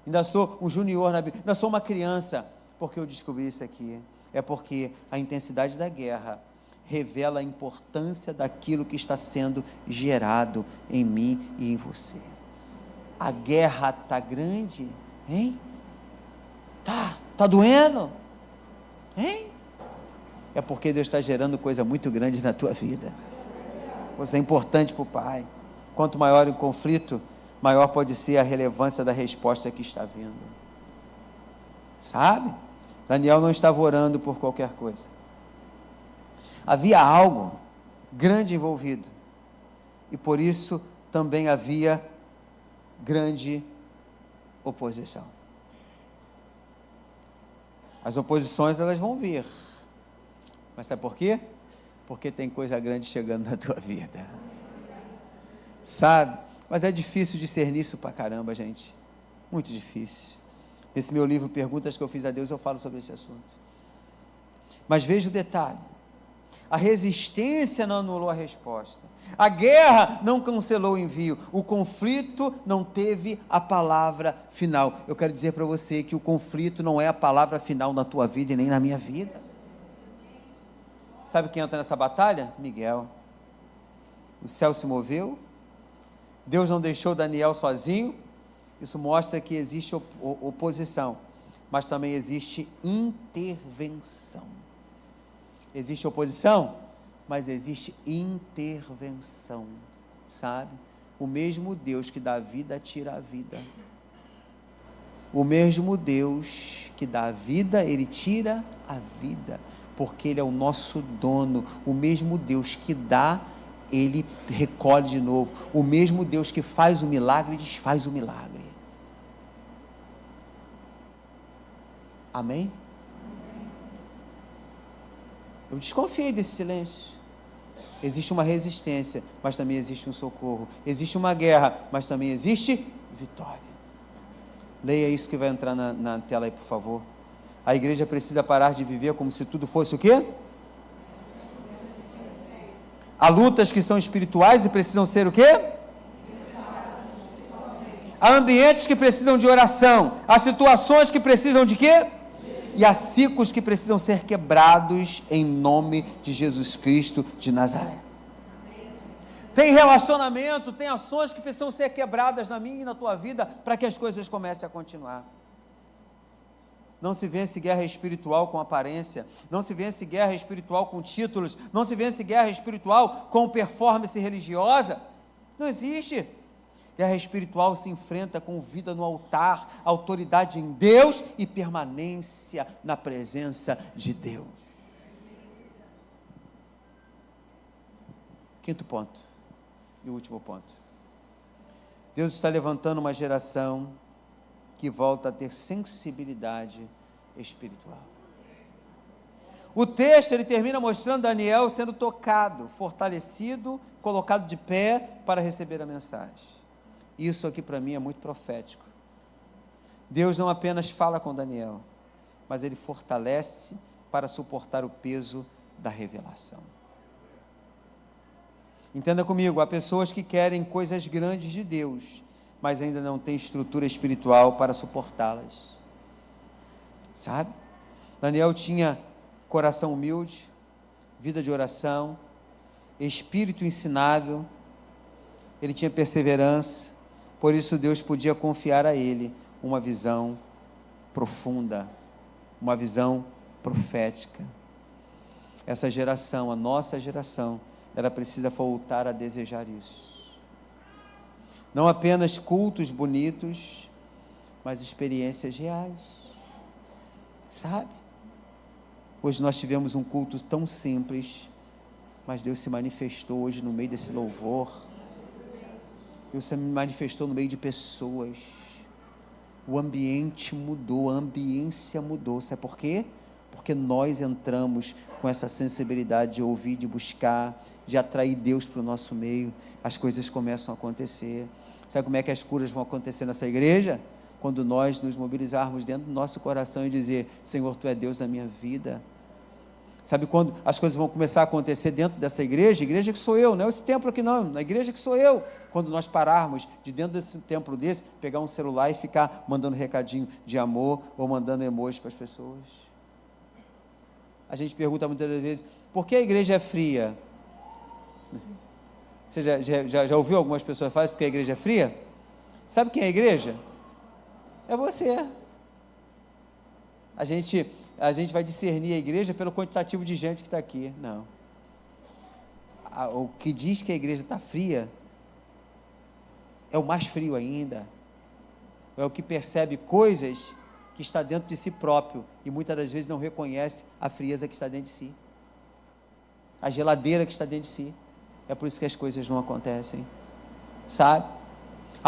ainda sou um junior na Bíblia, ainda sou uma criança, porque eu descobri isso aqui. É porque a intensidade da guerra revela a importância daquilo que está sendo gerado em mim e em você. A guerra está grande, hein? Tá doendo, hein? É porque Deus está gerando coisa muito grande na tua vida. Você é importante para o Pai. Quanto maior o conflito, maior pode ser a relevância da resposta que está vindo. Sabe? Daniel não estava orando por qualquer coisa. Havia algo grande envolvido. E por isso também havia grande oposição. As oposições, elas vão vir. Mas sabe por quê? Porque tem coisa grande chegando na tua vida. Sabe? Mas é difícil discernir isso pra caramba, gente. Muito difícil. Nesse meu livro, Perguntas que eu fiz a Deus, eu falo sobre esse assunto. Mas veja o detalhe. A resistência não anulou a resposta. A guerra não cancelou o envio. O conflito não teve a palavra final. Eu quero dizer para você que o conflito não é a palavra final na tua vida e nem na minha vida. Sabe quem entra nessa batalha? Miguel. O céu se moveu. Deus não deixou Daniel sozinho. Isso mostra que existe oposição, mas também existe intervenção. Existe oposição, mas existe intervenção, sabe? O mesmo Deus que dá a vida, tira a vida. O mesmo Deus que dá a vida, Ele tira a vida, porque Ele é o nosso dono. O mesmo Deus que dá, Ele recolhe de novo. O mesmo Deus que faz o milagre, desfaz o milagre. Amém? Eu desconfiei desse silêncio. Existe uma resistência, mas também existe um socorro. Existe uma guerra, mas também existe vitória. Leia isso que vai entrar na tela aí, por favor. A igreja precisa parar de viver como se tudo fosse o quê? Há lutas que são espirituais e precisam ser o quê? Há ambientes que precisam de oração. Há situações que precisam de quê? E há ciclos que precisam ser quebrados em nome de Jesus Cristo de Nazaré. Tem relacionamento, tem ações que precisam ser quebradas na minha e na tua vida para que as coisas comecem a continuar. Não se vence guerra espiritual com aparência, não se vence guerra espiritual com títulos, não se vence guerra espiritual com performance religiosa. Não existe. Guerra espiritual se enfrenta com vida no altar, autoridade em Deus e permanência na presença de Deus. Quinto ponto, e último ponto. Deus está levantando uma geração que volta a ter sensibilidade espiritual. O texto, ele termina mostrando Daniel sendo tocado, fortalecido, colocado de pé para receber a mensagem. Isso aqui para mim é muito profético. Deus não apenas fala com Daniel, mas Ele fortalece para suportar o peso da revelação. Entenda comigo, há pessoas que querem coisas grandes de Deus, mas ainda não têm estrutura espiritual para suportá-las. Sabe? Daniel tinha coração humilde, vida de oração, espírito ensinável, ele tinha perseverança. Por isso Deus podia confiar a ele uma visão profunda, uma visão profética. Essa geração, a nossa geração, ela precisa voltar a desejar isso. Não apenas cultos bonitos, mas experiências reais. Sabe? Hoje nós tivemos um culto tão simples, mas Deus se manifestou hoje no meio desse louvor. Deus se manifestou no meio de pessoas. O ambiente mudou, a ambiência mudou. Sabe por quê? Porque nós entramos com essa sensibilidade de ouvir, de buscar, de atrair Deus para o nosso meio. As coisas começam a acontecer. Sabe como é que as curas vão acontecer nessa igreja? Quando nós nos mobilizarmos dentro do nosso coração e dizer: Senhor, Tu é Deus da minha vida. Sabe quando as coisas vão começar a acontecer dentro dessa igreja? Igreja que sou eu, não é esse templo aqui não, na igreja que sou eu. Quando nós pararmos de dentro desse templo desse, pegar um celular e ficar mandando recadinho de amor ou mandando emojis para as pessoas. A gente pergunta muitas vezes: por que a igreja é fria? Você já ouviu algumas pessoas falarem porque a igreja é fria? Sabe quem é a igreja? É você. A gente vai discernir a igreja pelo quantitativo de gente que está aqui. Não. O que diz que a igreja está fria é o mais frio ainda. É o que percebe coisas que está dentro de si próprio e muitas das vezes não reconhece a frieza que está dentro de si. A geladeira que está dentro de si. É por isso que as coisas não acontecem. Sabe?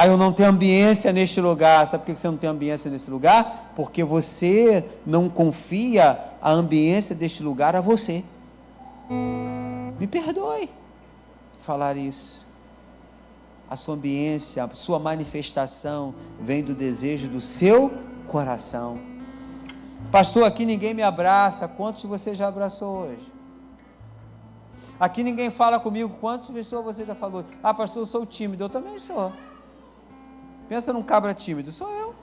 Eu não tenho ambiência neste lugar. Sabe por que você não tem ambiência nesse lugar? Porque você não confia a ambiência deste lugar a você. Me perdoe falar isso. A sua ambiência, a sua manifestação vem do desejo do seu coração. Pastor, aqui ninguém me abraça. Quantos de você já abraçou hoje? Aqui ninguém fala comigo. Quantas pessoas você já falou? Pastor, eu sou tímido. Eu também sou. Pensa num cabra tímido, sou eu.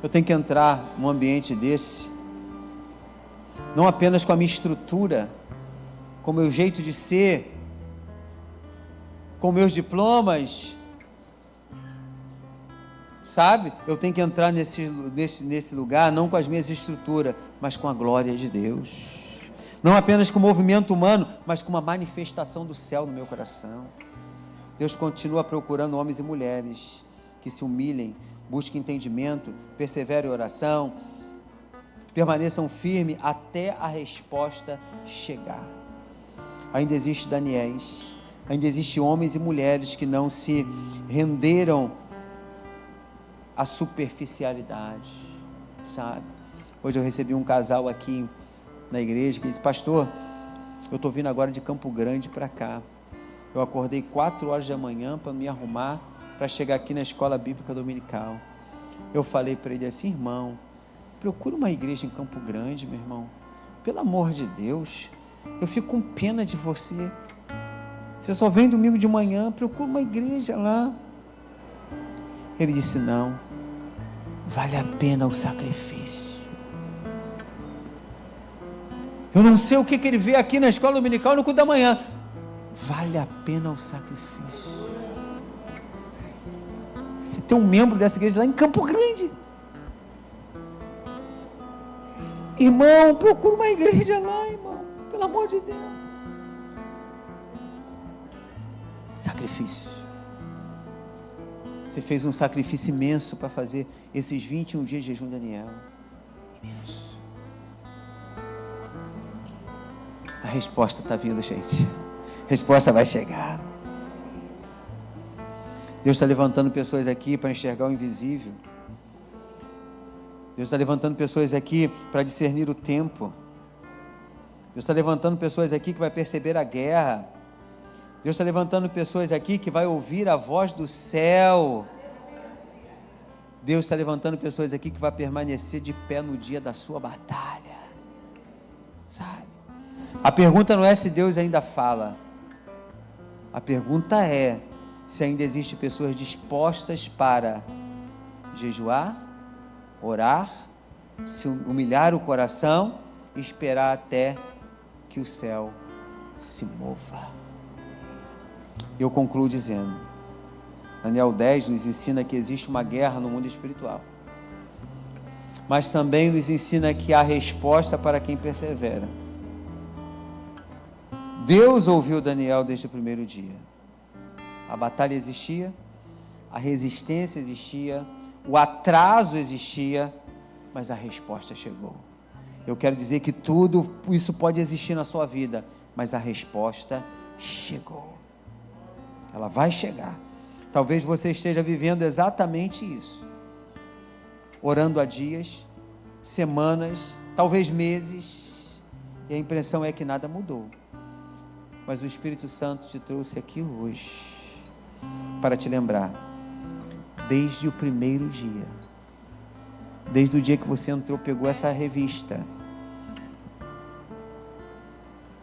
Eu tenho que entrar num ambiente desse, não apenas com a minha estrutura, com o meu jeito de ser, com meus diplomas, sabe? Eu tenho que entrar nesse lugar, não com as minhas estruturas, mas com a glória de Deus. Não apenas com o movimento humano, mas com uma manifestação do céu no meu coração. Deus continua procurando homens e mulheres que se humilhem, busquem entendimento, perseverem em oração, permaneçam firmes até a resposta chegar. Ainda existe Daniéis, ainda existe homens e mulheres que não se renderam à superficialidade, sabe? Hoje eu recebi um casal aqui na igreja que disse: pastor, eu estou vindo agora de Campo Grande para cá. Eu acordei 4 horas da manhã para me arrumar, para chegar aqui na escola bíblica dominical. Eu falei para ele assim: irmão, procura uma igreja em Campo Grande, meu irmão. Pelo amor de Deus, eu fico com pena de você. Você só vem domingo de manhã, procura uma igreja lá. Ele disse: não, vale a pena o sacrifício. Eu não sei o que ele vê aqui na escola dominical no culto da manhã. Vale a pena o sacrifício. Você tem um membro dessa igreja lá em Campo Grande. Irmão, procura uma igreja lá, irmão. Pelo amor de Deus. Sacrifício. Você fez um sacrifício imenso para fazer esses 21 dias de jejum, Daniel. Imenso. A resposta está vindo, gente. A resposta vai chegar. Deus está levantando pessoas aqui para enxergar o invisível. Deus está levantando pessoas aqui para discernir o tempo. Deus está levantando pessoas aqui que vai perceber a guerra. Deus está levantando pessoas aqui que vai ouvir a voz do céu. Deus está levantando pessoas aqui que vai permanecer de pé no dia da sua batalha. Sabe? A pergunta não é se Deus ainda fala. A pergunta é se ainda existem pessoas dispostas para jejuar, orar, se humilhar o coração e esperar até que o céu se mova. Eu concluo dizendo, Daniel 10 nos ensina que existe uma guerra no mundo espiritual, mas também nos ensina que há resposta para quem persevera. Deus ouviu Daniel desde o primeiro dia. A batalha existia, a resistência existia, o atraso existia, mas a resposta chegou. Eu quero dizer que tudo isso pode existir na sua vida, mas a resposta chegou. Ela vai chegar. Talvez você esteja vivendo exatamente isso. Orando há dias, semanas, talvez meses, e a impressão é que nada mudou. mas o Espírito Santo te trouxe aqui hoje para te lembrar, desde o primeiro dia, desde o dia que você entrou, pegou essa revista,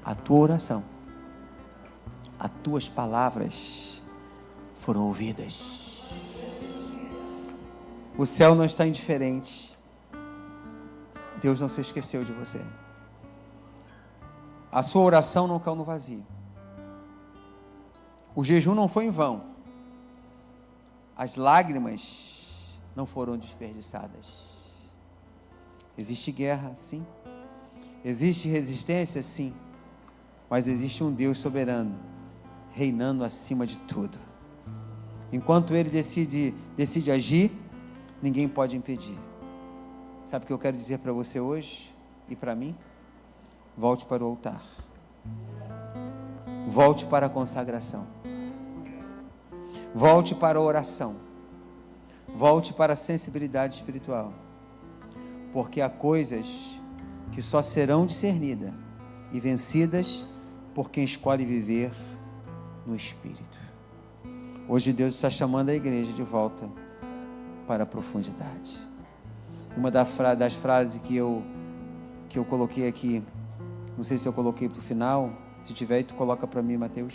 a tua oração, as tuas palavras foram ouvidas. O céu não está indiferente. Deus não se esqueceu de você. A sua oração não caiu no vazio. O jejum não foi em vão. As lágrimas não foram desperdiçadas. Existe guerra, sim. Existe resistência, sim. Mas existe um Deus soberano, reinando acima de tudo. Enquanto Ele decide agir, ninguém pode impedir. Sabe o que eu quero dizer para você hoje e para mim? Volte para o altar. Volte para a consagração. Volte para a oração. Volte para a sensibilidade espiritual. Porque há coisas que só serão discernidas e vencidas por quem escolhe viver no Espírito. Hoje Deus está chamando a igreja de volta para a profundidade. Uma das frases que eu coloquei aqui, não sei se eu coloquei para o final, se tiver, tu coloca para mim, Mateus.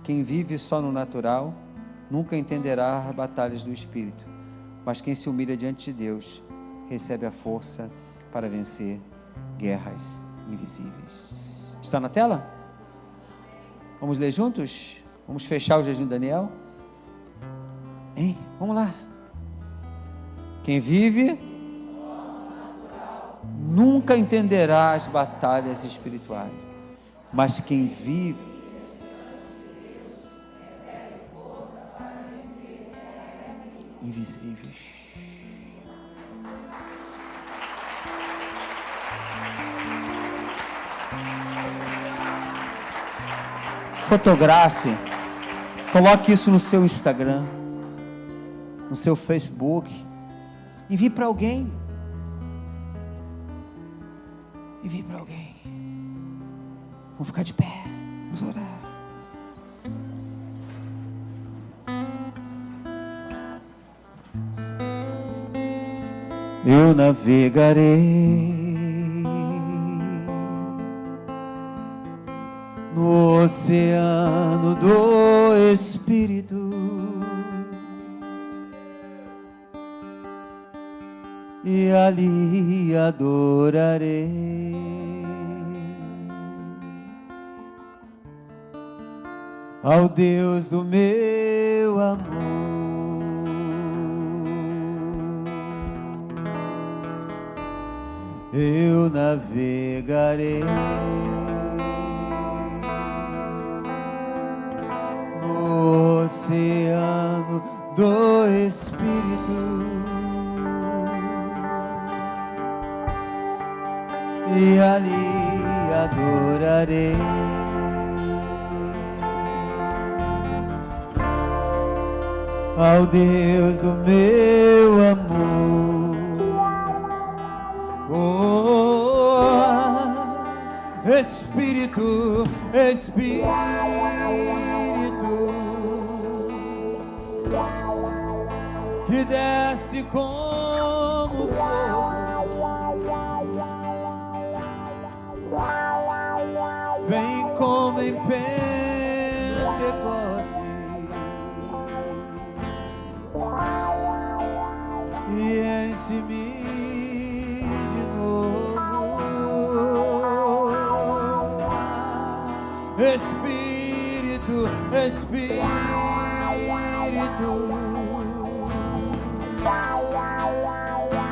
Quem vive só no natural nunca entenderá as batalhas do Espírito, mas quem se humilha diante de Deus recebe a força para vencer guerras invisíveis. Está na tela? Vamos ler juntos? Vamos fechar o jejum de Daniel? Hein? Vamos lá. Quem vive nunca entenderá as batalhas espirituais, mas quem vive invisíveis. Fotografe, coloque isso no seu Instagram, no seu Facebook, envie para alguém. Envie para alguém. Vamos ficar de pé, vamos orar. Eu navegarei no oceano do Espírito, e ali adorarei ao Deus do meu amor. Eu navegarei no oceano do Espírito, e ali adorarei ao Deus do meu amor. Espírito, Espírito, que desce como fogo, vem como em Pentecostes e enche-me de novo. Espírito, Espírito,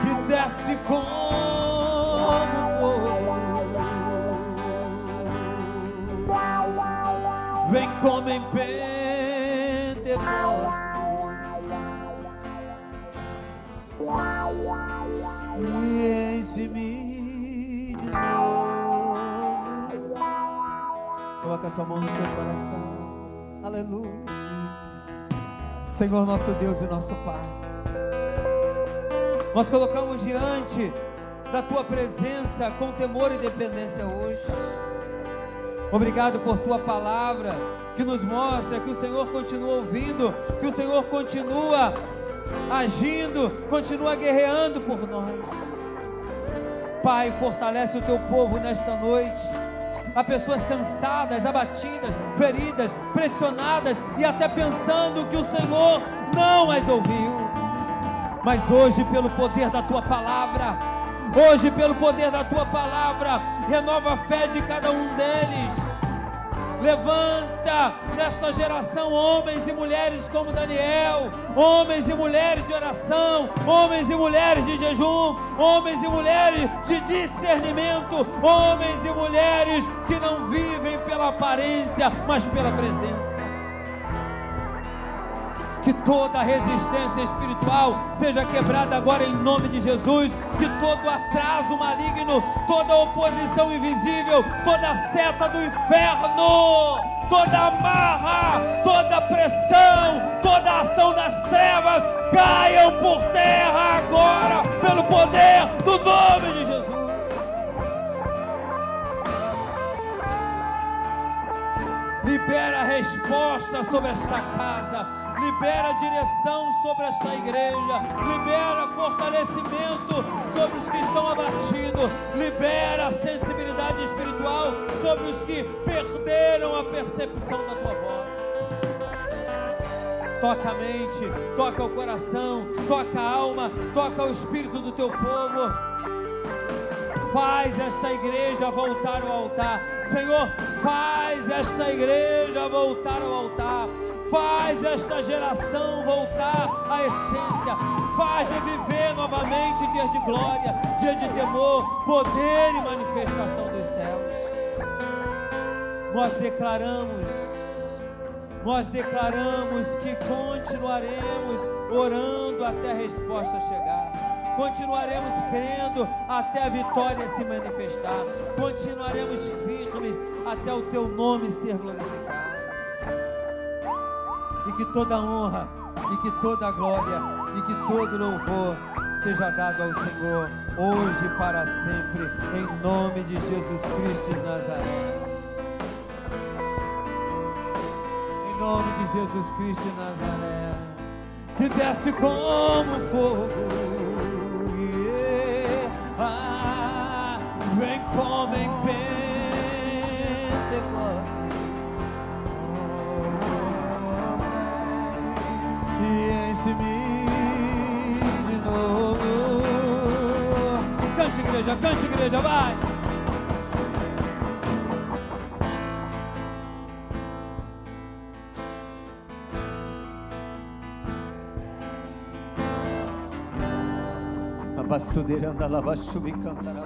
que desce como fogo, vem como em Pentecostes e enche-me de novo. Coloca a sua mão no seu coração. Aleluia. Senhor, nosso Deus e nosso Pai, nós colocamos diante da Tua presença com temor e dependência hoje. Obrigado por tua palavra, que nos mostra que o Senhor continua ouvindo, que o Senhor continua agindo, continua guerreando por nós. Pai, fortalece o teu povo nesta noite. Há pessoas cansadas, abatidas, feridas, pressionadas e até pensando que o Senhor não as ouviu. Mas hoje, pelo poder da tua palavra, renova a fé de cada um deles. Levanta nesta geração homens e mulheres como Daniel, homens e mulheres de oração, homens e mulheres de jejum, homens e mulheres de discernimento, homens e mulheres que não vivem pela aparência, mas pela presença. Que toda resistência espiritual seja quebrada agora em nome de Jesus. Que todo atraso maligno, toda oposição invisível, toda seta do inferno, toda amarra, toda pressão, toda ação das trevas caiam por terra agora, pelo poder do nome de Jesus. Libera a resposta sobre esta casa. Libera direção sobre esta igreja, libera fortalecimento sobre os que estão abatidos, libera sensibilidade espiritual sobre os que perderam a percepção da tua voz. Toca a mente, toca o coração, toca a alma, toca o espírito do teu povo. Faz esta igreja voltar ao altar. Senhor, faz esta igreja voltar ao altar. Faz esta geração voltar à essência. Faz de viver novamente dias de glória, dias de temor, poder e manifestação dos céus. Nós declaramos que continuaremos orando até a resposta chegar. Continuaremos crendo até a vitória se manifestar. Continuaremos firmes até o teu nome ser glorificado. E que toda honra, e que toda glória, e que todo louvor seja dado ao Senhor, hoje e para sempre, em nome de Jesus Cristo de Nazaré. Em nome de Jesus Cristo de Nazaré, que desce como fogo, vem como em Pentecostes. Enche-me de novo. Cante igreja, vai! Abassuderanda labassubi cantará.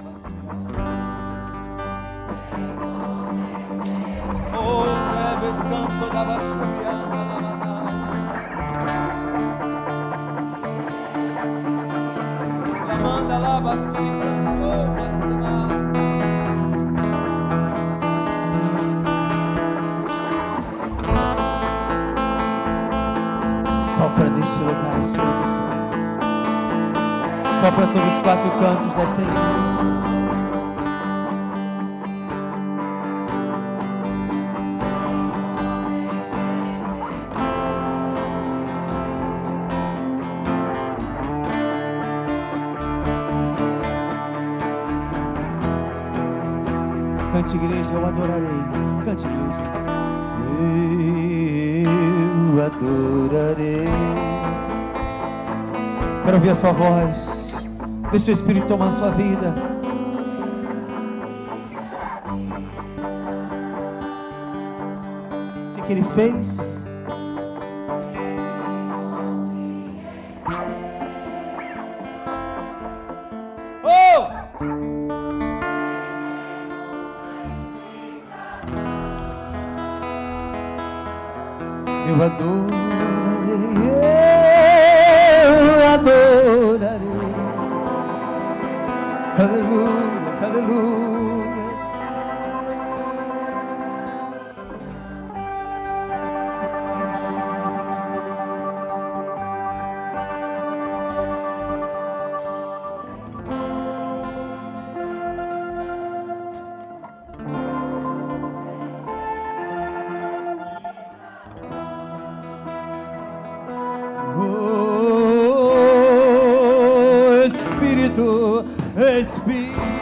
Oh, leves canto da bassubianda lavada. Manda lá, bassubi, sopra neste lugar, Espírito Santo. Sopra sobre os quatro cantos desta igreja. Cante, igreja, eu adorarei. Cante, igreja. Eu adorarei. Quero ouvir a sua voz. Deixa o Espírito tomar a sua vida. O que ele fez? Oh! Eu adorarei, eu adorarei. Aleluia, aleluia. Espírito, Espírito.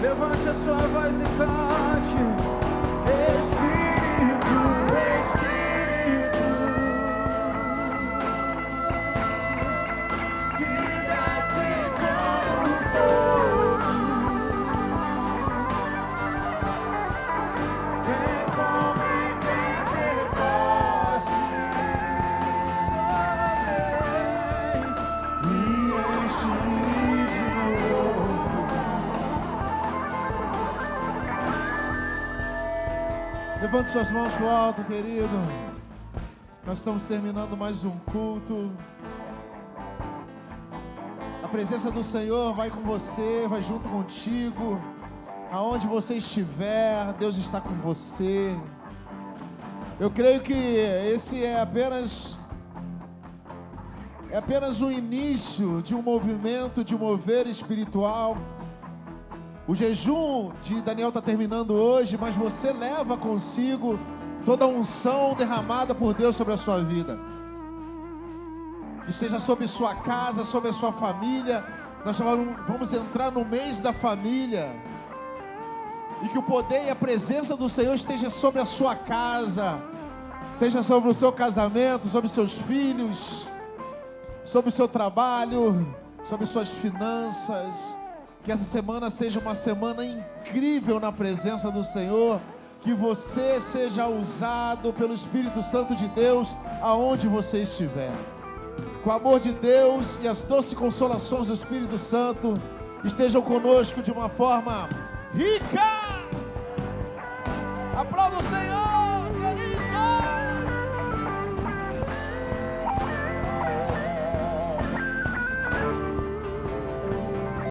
Levante a sua voz e cante. Espírito, Espírito, que desce como fogo, vem como em Pentecostes, e enche-me de novo. Levante suas mãos para o alto, querido. Nós estamos terminando mais um culto. A presença do Senhor vai com você, vai junto contigo. Aonde você estiver, Deus está com você. Eu creio que esse é apenas o início de um movimento, de um mover espiritual. O jejum de Daniel está terminando hoje, mas você leva consigo toda a unção derramada por Deus sobre a sua vida. Esteja sobre sua casa, sobre a sua família. Nós vamos entrar no mês da família. E que o poder e a presença do Senhor esteja sobre a sua casa, seja sobre o seu casamento, sobre os seus filhos, sobre o seu trabalho, sobre suas finanças. Que essa semana seja uma semana incrível na presença do Senhor. Que você seja usado pelo Espírito Santo de Deus aonde você estiver. Que o amor de Deus e as doces consolações do Espírito Santo estejam conosco de uma forma rica. Aplauda o Senhor.